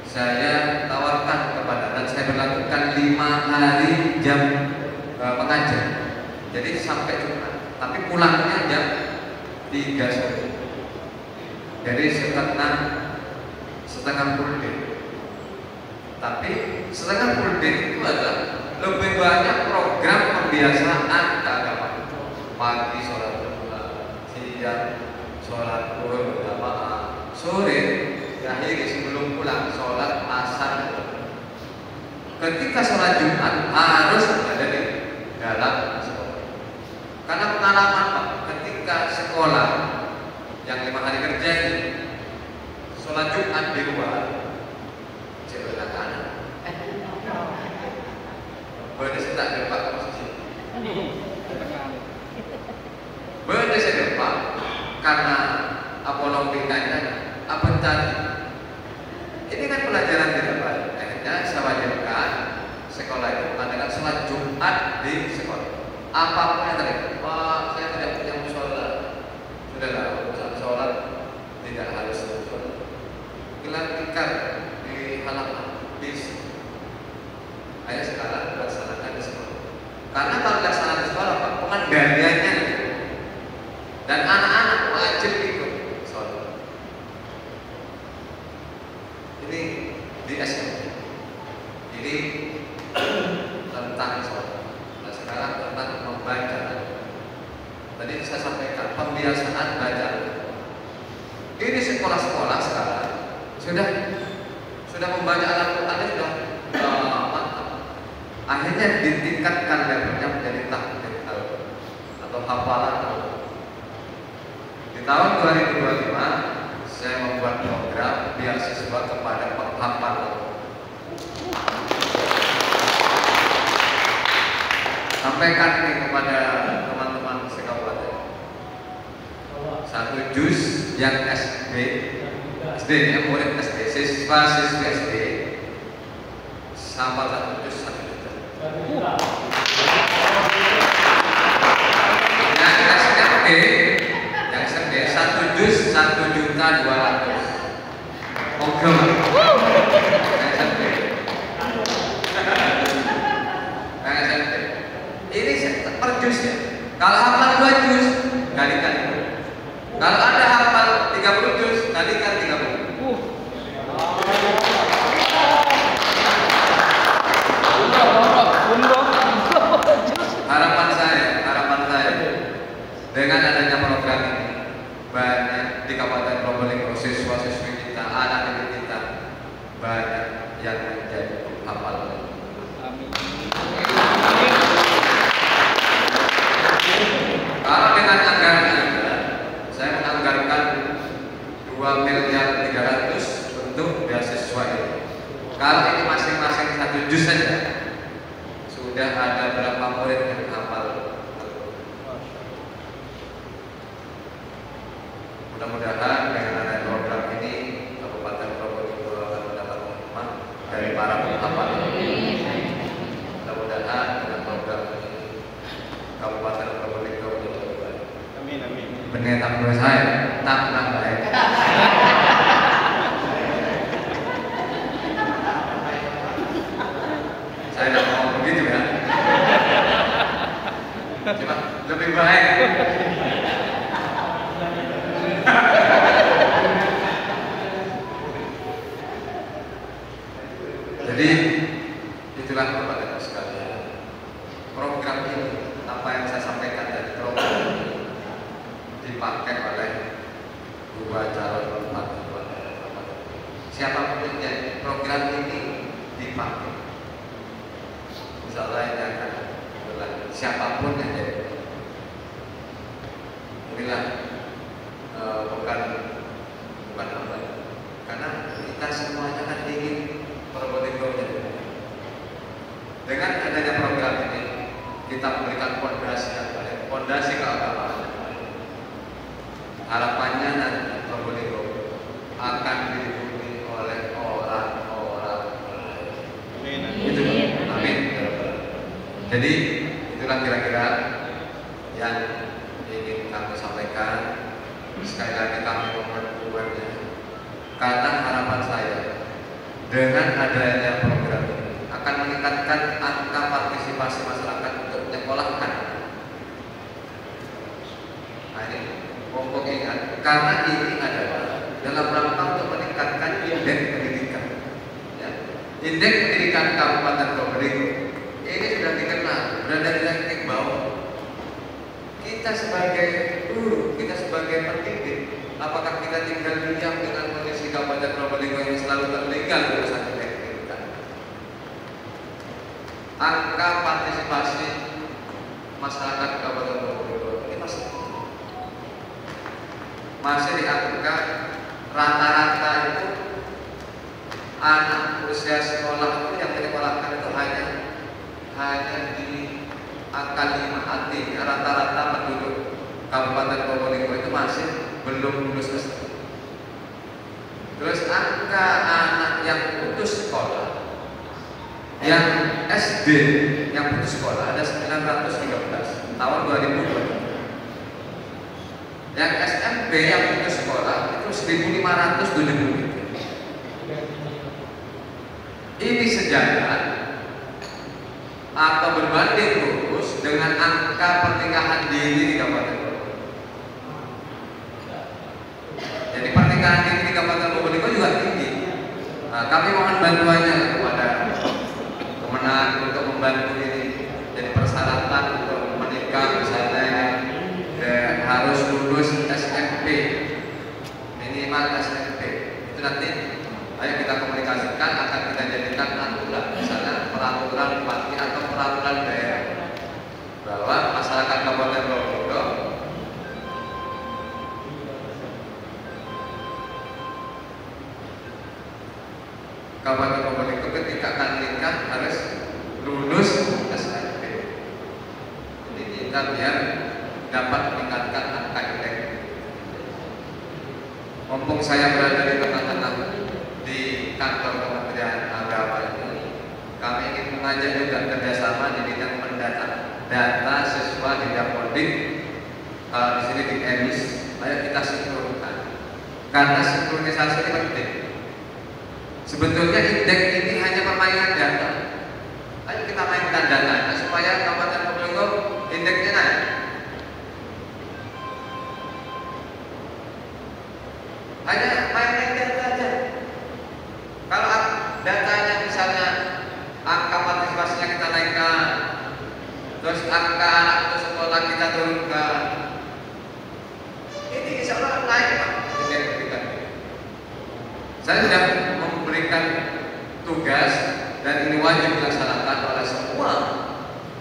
saya tawarkan kepada dan saya berlakukan 5 hari jam mengajar. Jadi sampai Jumat, tapi pulangnya jam 3 sore. Jadi setengah full day. Tapi setengah full day itu adalah lebih banyak program pembiasaan keagamaan. Pagi sholat duha, siang sholat zuhur berjamaah, sore akhirnya sebelum pulang sholat asar. Ketika sholat Jumat harus ada di dalam sekolah. Karena pengalaman Pak, ketika sekolah yang 5 hari kerja ini sholat Jumat di luar, sebelah kanan. Boleh saya tak depak posisi. Boleh saya depak karena apolong tingkatnya apa tadi? Ini kan pelajaran tidak baik. Akhirnya saya wajibkan sekolah itu mengadakan sholat Jumat di sekolah. Apapun yang terjadi, Pak, saya tidak punya musola. Sudahlah, urusan sholat tidak harus sholat. Gelar tikar di halaman bis. Ayo sekarang dilaksanakan di sekolah. Karena kalau dilaksanakan di sekolah, Pak, pengendaliannya dan anak-anak wajib ikut sholat. Ini di SMP. Jadi tentang sholat. Nah sekarang tentang membaca. Tadi saya sampaikan pembiasaan baca. Ini sekolah-sekolah sekarang sudah membaca Al-Quran sudah mantap. Akhirnya ditingkatkan levelnya menjadi tahfidz atau hafalan. Di tahun 2025 saya membuat program beasiswa kepada penghafal. Sampaikan ini kepada teman-teman sekabupaten. 1 juz yang SD ya, murid SD, siswa-siswi SD sama 1 juz 1 juta. Yang SMP 1 juz 1.200.000. Program. Yang SMP. Ini per juz ya. Kalau hafal 2 juz kalikan. Kalau ada hafal 30 juz kalikan 30. Harapan saya dengan adanya program ini banyak di Kabupaten Probolinggo siswa-siswi kita, anak didik kita banyak yang menjadi hafal. Kalau dengan anggaran juga, saya menganggarkan 2.300.000.000 untuk beasiswa ini. Kalau ini masing-masing 1 Mudah-mudahan dengan adanya program ini Kabupaten Probolinggo akan mendapat hikmah dari para penghafal. Mudah-mudahan dengan program ini Kabupaten Probolinggo menjadi lebih baik. Amin, amin. Benar tak boleh saya, tak baik. Saya tidak mau begitu ya. Cuma lebih baik. Jadi itulah Bapak Ibu sekalian. Program ini, apa yang saya sampaikan dari program ini dipakai oleh dua calon bupati. Siapapun yang program ini dipakai, insya Allah ini akan berlanjut. Siapapun yang jadi, inilah bukan apa, karena kita semuanya kan ingin Probolinggo menjadi baik. Dengan adanya program ini, kita memberikan fondasi yang baik, fondasi keagamaan. Harapannya nanti Probolinggo akan dihuni oleh orang-orang baik. Amin. Itu, amin. Jadi itulah kira-kira yang ingin kami sampaikan. Sekali lagi kami memperkuatnya, karena harapan saya dengan adanya program ini akan meningkatkan angka partisipasi masyarakat untuk menyekolahkan. Nah ini pokok ingat, karena ini adalah dalam rangka untuk meningkatkan indeks pendidikan. Ya. Indeks pendidikan Kabupaten Probolinggo ini sudah dikenal berada di titik bawah. Kita sebagai guru, kita sebagai pendidik, apakah kita tinggal diam dengan kondisi Kabupaten Probolinggo yang selalu tertinggal urusan indeks pendidikan? Angka partisipasi masyarakat Kabupaten Probolinggo ini masih di angka rata-rata itu anak usia sekolah itu yang disekolahkan itu hanya di angka 5, artinya rata-rata penduduk Kabupaten Probolinggo itu masih belum lulus SD. Terus angka anak yang putus sekolah, yang SD yang putus sekolah ada 913 tahun 2020. Yang SMP yang putus sekolah itu 1570. Ini sejalan atau berbanding lurus dengan angka pernikahan dini di Kabupaten Probolinggo. Jadi pernikahan dini di Kabupaten Probolinggo juga tinggi. Nah, kami mohon bantuannya kepada Kemenag untuk membantu ini. Jadi persyaratan untuk menikah misalnya harus lulus SMP, minimal SMP. Itu nanti ayo kita komunikasikan, akan kita jadikan aturan, misalnya peraturan bupati atau peraturan daerah, bahwa masyarakat Kabupaten Probolinggo ketika akan nikah harus lulus SMP. Jadi kita biar dapat meningkatkan angka indeks. Mumpung saya berada di tengah-tengah di kantor Kementerian Agama ini, kami ingin mengajak juga kerjasama di bidang mendata data siswa di Dapodik, di sini di EMIS. Ayo kita sinkronkan, karena sinkronisasi ini penting. Sebetulnya indeks ini hanya permainan data. Ayo kita mainkan datanya supaya Kabupaten Probolinggo indeksnya naik. Hanya main data aja. Kalau datanya misalnya angka partisipasinya kita naikkan, terus angka anak putus sekolah kita turunkan, ini insya Allah naik Pak. Saya sudah memberikan tugas dan ini wajib dilaksanakan oleh semua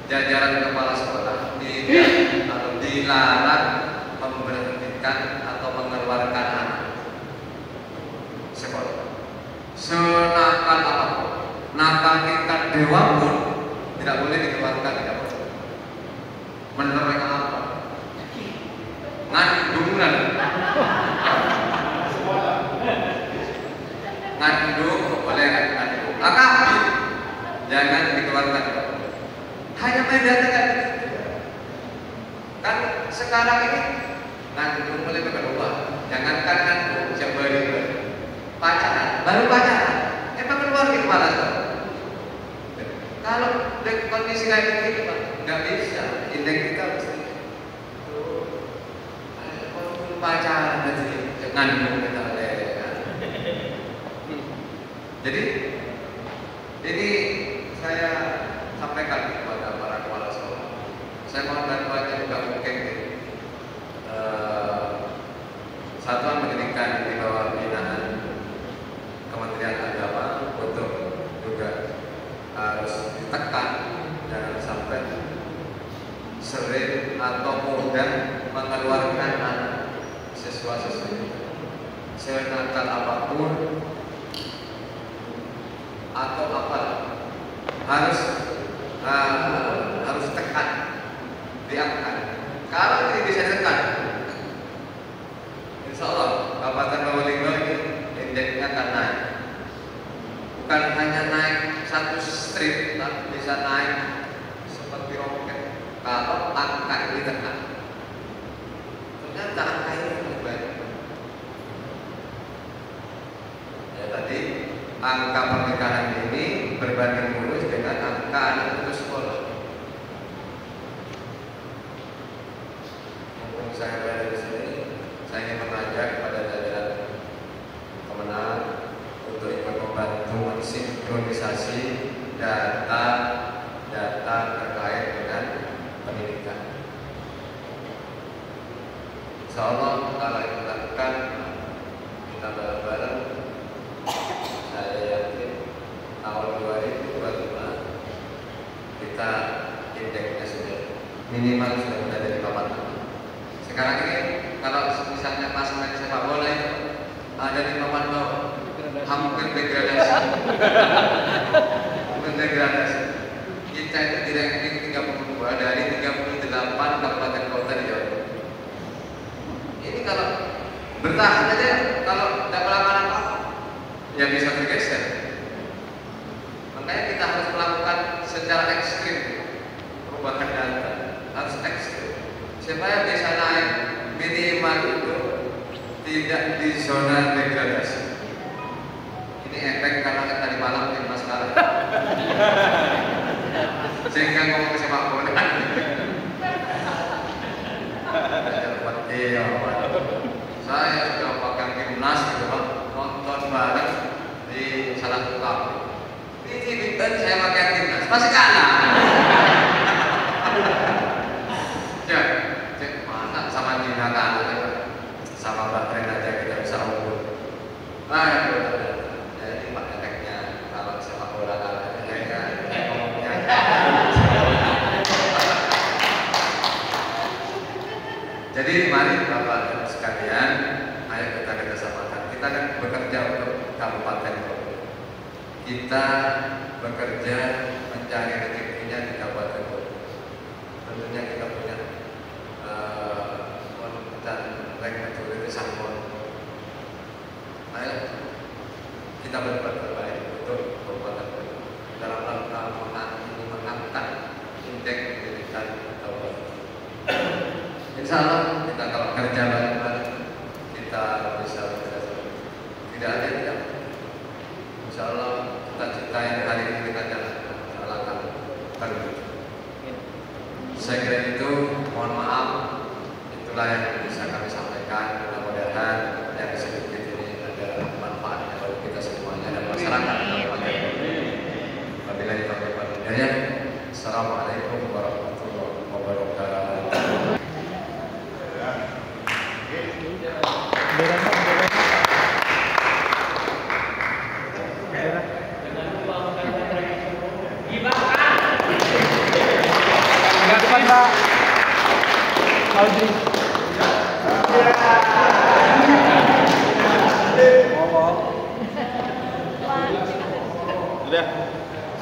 jajaran kepala sekolah atau dilarang memberhentikan atau mengeluarkan anak sekolah. Senakal apapun, nakal tingkat dewa pun tidak boleh dikeluarkan, tidak boleh. Menerima apa? Ngandungan. Kan sekarang ini ngandung mulai berubah. Jangankan ngandung, siapa pacaran, baru pacaran, emang keluar di kepala tuh. Kalau kondisi kayak begini Pak, nggak bisa. Indeks kita mesti pacaran aja, ngandung kita kan. Jadi ini saya sampaikan kepada para kepala sekolah. Saya mohon bantuannya juga mungkin satuan pendidikan di bawah binaan Kementerian Agama untuk juga harus ditekan jangan sampai sering atau mudah mengeluarkan anak siswa-siswi senakal apapun atau apa harus tekan, diangkat. Kalau ini bisa ditekan, insya Allah Kabupaten Probolinggo ini indeksnya akan naik. Bukan hanya naik satu strip, tapi bisa naik seperti roket kalau angka ini tekan. Ternyata angka ini lebih baik. Ya tadi angka pernikahan ini berbanding lurus dengan angka anak putus sekolah. Mumpung saya berada di sini, saya ingin mengajak kepada jajaran Kemenang untuk ikut membantu mensinkronisasi data terkait dengan pendidikan. Insya Allah kalau itu dilakukan kita bareng-bareng, saya yakin tahun 2025 kita indeksnya sudah minimal sudah berada di papan atas. Sekarang ini kalau misalnya pas main sepak bola itu ada di papan bawah, hampir degradasi. Hampir degradasi. Kita itu di ranking 32 dari 38 kabupaten kota di Jawa Timur. Ini kalau bertahan aja, kalau tidak melakukan apa-apa, ya bisa tergeser. Makanya kita harus melakukan secara ekstrim perubahan data, harus ekstrim. Supaya bisa naik minimal itu tidak di zona degradasi. Ini efek karena tadi malam timnas kalah. Sehingga ngomong sepak bola. Saya sudah pegang timnas gitu, nonton bareng di salah satu kafe. Di TV saya pakai timnas, masih kalah. Ya, cek mana sama Dina kalah, sama Mbak Ren aja kita bisa unggul. Jadi pak efeknya kalau sepak bola kalah, ngomongnya. Jadi mari Bapak Ibu sekalian, ayo kita kerjasamakan. Kita kan bekerja untuk kabupaten Probolinggo. Kita bekerja mencari rezekinya di kabupaten Probolinggo. Tentunya kita punya dan regulatory support. Ayo kita berbuat terbaik untuk kabupaten Probolinggo dalam rangka mengangkat indeks pendidikan kabupaten. Insya Allah kita kalau kerja bareng-bareng kita bisa berhasil. Tidak ada yang tidak. Insya Allah cita-cita yang hari ini kita jalankan terwujud. Saya kira itu, mohon maaf, itulah yang bisa kami sampaikan. Mudah-mudahan yang sedikit ini ada manfaatnya bagi kita semuanya dan masyarakat. Wabillahi taufiq wal hidayah. Assalamualaikum warahmatullahi wabarakatuh.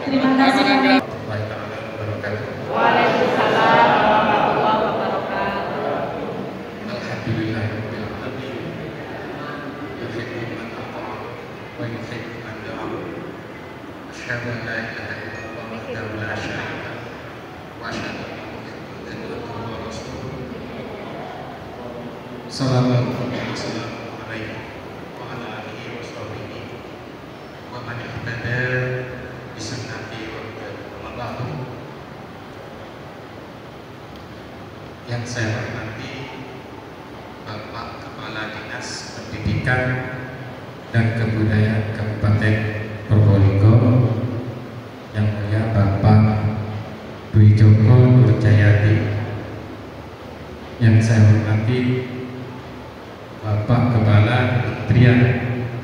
Terima kasih. Waalaikumsalam warahmatullahi wabarakatuh. Asyhadu an la ilaha illallah wahdahu la syarika lahu wa asyhadu anna Muhammadan abduhu wa rasuluh. Assalamualaikum warahmatullahi wabarakatuh. Wa man ihtada bi sunnati wa ba'du. Yang saya hormati Bapak Kepala Dinas Pendidikan dan Kebudayaan Kabupaten Probolinggo, yang mulia Bapak Dwi Joko Nurjayati, yang saya hormati Bapak Kepala Kementerian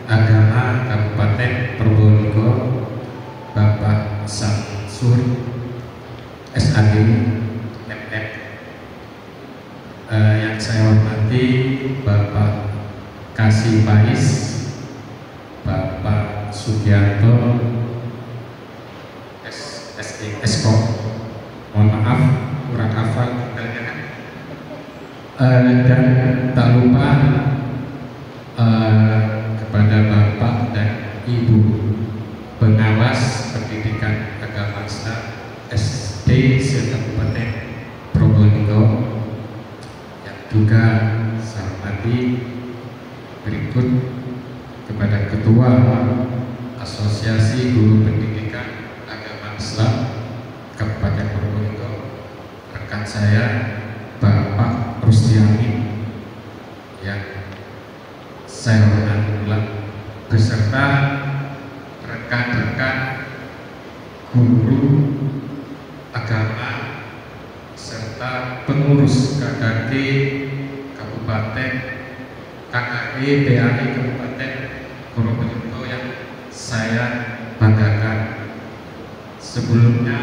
Agama Kabupaten Probolinggo, Bapak Samsur SAD MM, yang saya hormati Bapak Kasih Pais, Bapak Sugiarto Esko, mohon maaf kurang hafal dan tak lupa kepada Bapak dan Ibu pengawas pendidikan agama Islam SD se-Kabupaten Probolinggo, yang juga saya hormati. Berikut kepada Ketua Asosiasi Guru Pendidikan Agama Islam Kabupaten Probolinggo, rekan saya Bapak Rusdiani, yang saya hormati pula, beserta rekan-rekan guru agama serta pengurus KKG Kabupaten KKG PAI Kabupaten Probolinggo yang saya banggakan. Sebelumnya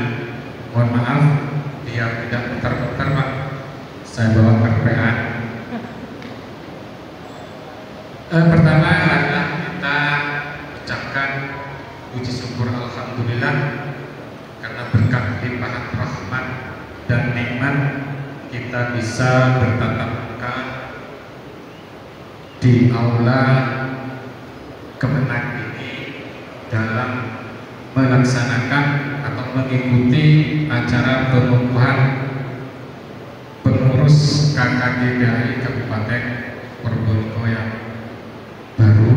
mohon maaf biar tidak muter-muter Pak, saya bawa kerpean. Pertama adalah kita ucapkan puji syukur alhamdulillah karena berkat limpahan rahmat dan nikmat kita bisa bertatap muka di aula Kemenang ini dalam melaksanakan atau mengikuti acara pengukuhan pengurus KKG PAI Kabupaten Probolinggo yang baru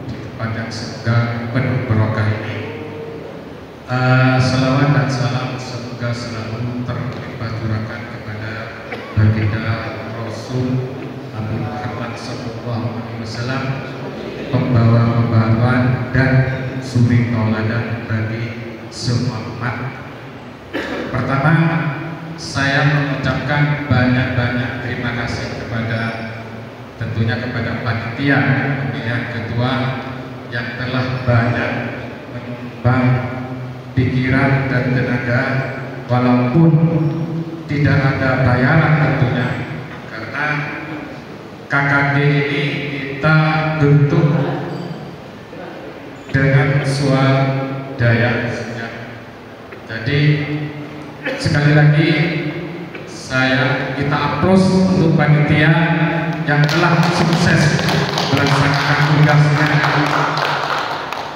di tempat yang semoga penuh barokah ini. Selawat dan salam semoga selalu terlimpah curahkan kepada baginda Rasul Nabi Muhammad SAW, pembawa pembaharuan dan suri tauladan bagi semua umat. Pertama, saya mengucapkan banyak-banyak terima kasih tentunya kepada panitia pemilihan ketua yang telah banyak menyumbang pikiran dan tenaga, walaupun tidak ada bayaran tentunya, karena KKG ini kita bentuk dengan swadaya. Jadi sekali lagi kita aplaus untuk panitia yang telah sukses melaksanakan tugasnya,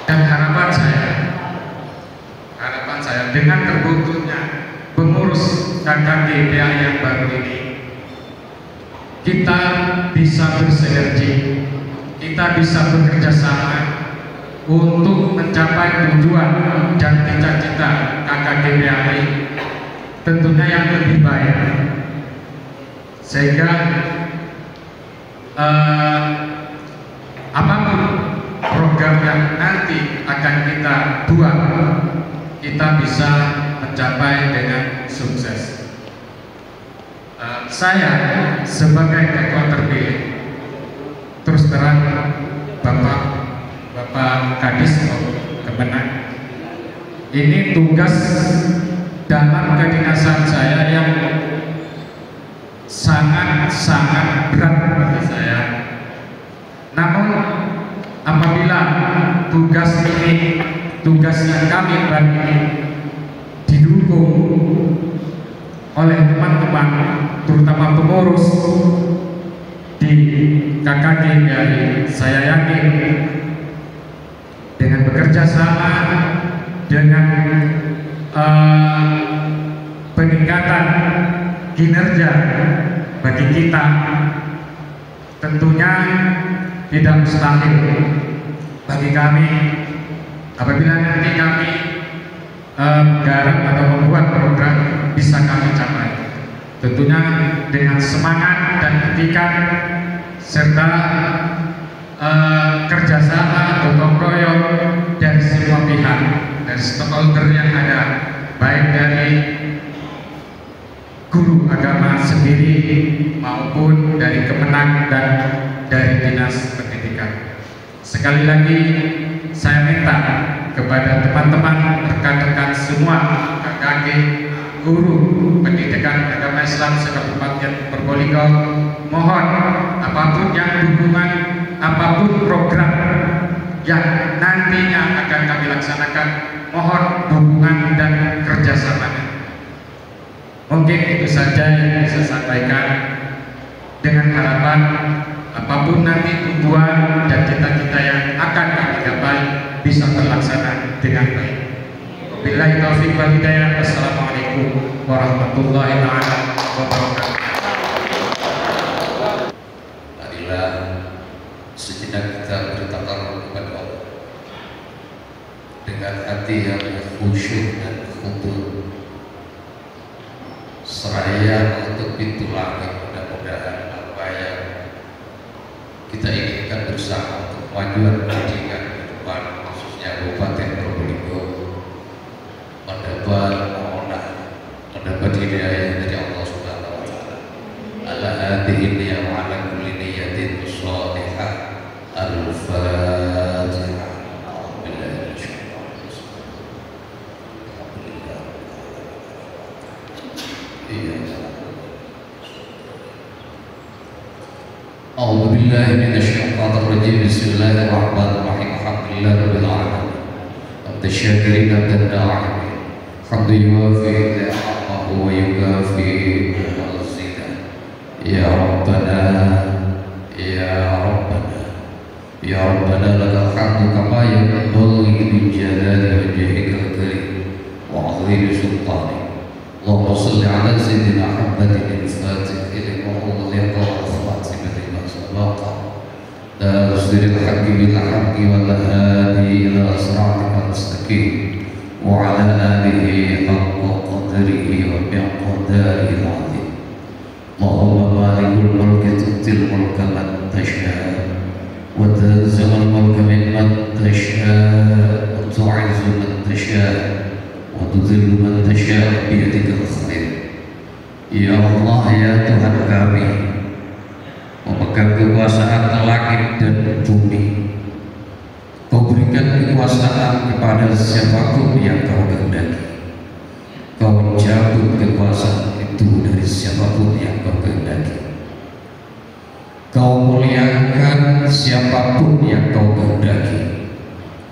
dan harapan saya dengan terbentuknya pengurus KKG PAI yang baru ini, kita bisa bersinergi, kita bisa bekerja sama untuk mencapai tujuan dan cita-cita KKG PAI tentunya yang lebih baik, sehingga apapun program yang nanti akan kita buat, kita bisa mencapai dengan sukses. Saya sebagai ketua terpilih, terus terang Bapak Kadis Kemenang, ini tugas dalam kedinasan saya yang sangat berat bagi saya. Namun apabila tugas yang kami bagi didukung oleh teman-teman, terutama pengurus di KKG PAI, saya yakin dengan bekerja sama, dengan peningkatan kinerja bagi kita, tentunya tidak mustahil bagi kami apabila nanti kami menggarap atau membuat program bisa kami capai. Tentunya dengan semangat dan etikat serta kerjasama gotong royong dari semua pihak, dari stakeholder yang ada, baik dari guru agama sendiri maupun dari Kemenang dan dari Dinas Pendidikan. Sekali lagi saya minta kepada teman-teman rekan-rekan semua KKG guru pendidikan agama Islam se-Kabupaten Probolinggo, mohon apapun yang dukungan, apapun program yang nantinya akan kami laksanakan, mohon dukungan dan kerjasamanya. Mungkin itu saja yang bisa saya sampaikan, dengan harapan apapun nanti tujuan dan cita-cita yang akan kami capai bisa terlaksana dengan baik. Wabillahi taufiq wal hidayah. Wassalamualaikum warahmatullahi wabarakatuh. Marilah sejenak kita bertakar kepada Allah dengan hati yang khusyuk dan khudu, seraya untuk pintu langit. Mudah-mudahan apa yang kita inginkan bersama untuk kemajuan pendidikan ke depan, khususnya Kabupaten Probolinggo, mendapat hidayah dari Allah Subhanahu wa taala. Ala hadhihi niyyah wa ala kulli niyyatin shalihah. Al-Fatihah. أعوذ بالله من الشيطان الرجيم. بسم الله الرحمن الرحيم. الحمد لله رب العالمين. حمد الشاكرين حمد الداعين حمد يوافي نعمه ويكافئ مزيدا. يا ربنا يا ربنا يا ربنا لك الحمد كما ينبغي لجلال وجهك الكريم وعظيم سلطانك. اللهم صل على سيدنا محمد الفاتح لما أغلق والخاتم لما سبق ناصر الحق بالحق والهادي إلى صراطك المستقيم وعلى آله حق قدره ومقداره العظيم. اللهم مالك الملك تؤتي الملك من تشاء وتنزع الملك ممن تشاء وتعز من تشاء وتذل من تشاء بيدك الخير. Ya Allah, ya Tuhan kami, memegang kekuasaan langit dan bumi. Kau berikan kekuasaan kepada siapapun yang kau kehendaki. Kau mencabut kekuasaan itu dari siapapun yang kau kehendaki. Kau muliakan siapapun yang kau kehendaki,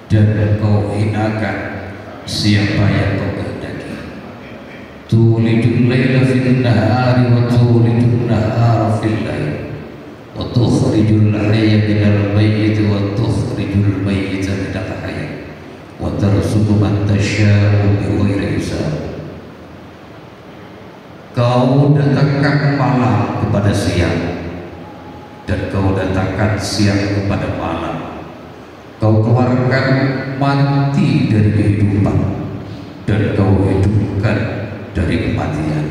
dan kau hinakan siapa yang kau kehendaki. Tulijul laila fil nahari wa tulijul nahara fil lail wa tukhrijul hayya minal mayyit wa tukhrijul mayyita minal hayy wa tarzuqu man tasya'u bighairi hisab. Kau datangkan malam kepada siang dan kau datangkan siang kepada malam. Kau keluarkan mati dari kehidupan dan kau hidupkan dari kematian.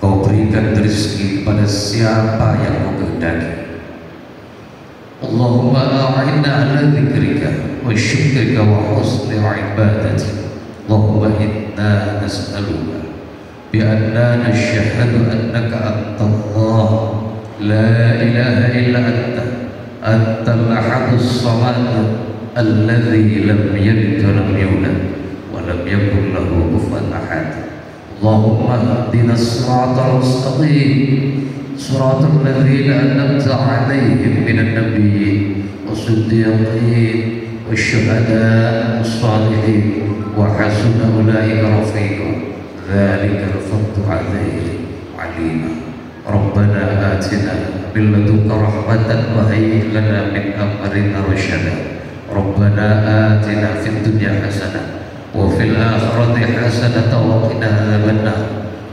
Kau berikan rezeki kepada siapa yang kau kehendaki. Allahumma a'inna ala dzikrika wa syukrika wa husni ibadatik. Allahumma inna nas'aluka bi anna nashhadu annaka antallah la ilaha illa anta antal ahadus samad alladzi lam yalid wa lam yulad wa lam yakul lahu kufuwan ahad. Allahumma ihdina as-siratal mustaqim siratal ladzina an'amta 'alaihim minan nabiyyin was-siddiqin wasyuhada'i was-salihin wa hasuna ulaika rafiqa. Dzalikal fadlu 'alaihim 'alima. Rabbana atina min ladunka rahmatan wa hayyi' lana min amrina rasyada. Rabbana atina fid dunya hasanah wa fil akhirati hasanatan wa qina adzabannar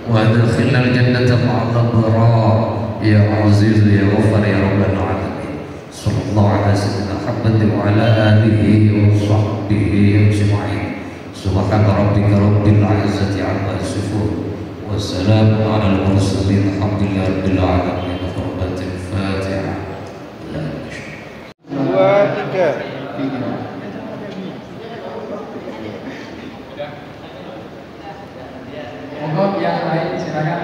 wa adkhilnal jannata ma'al abrar ya aziz ya ghaffar ya rabbana Subhana rabbika rabbil izzati amma yasifun wa salamun alal mursalin alhamdulillahi rabbil alamin. Hurmatil Fatihah. Dua, tiga. Monggo yang lain silakan.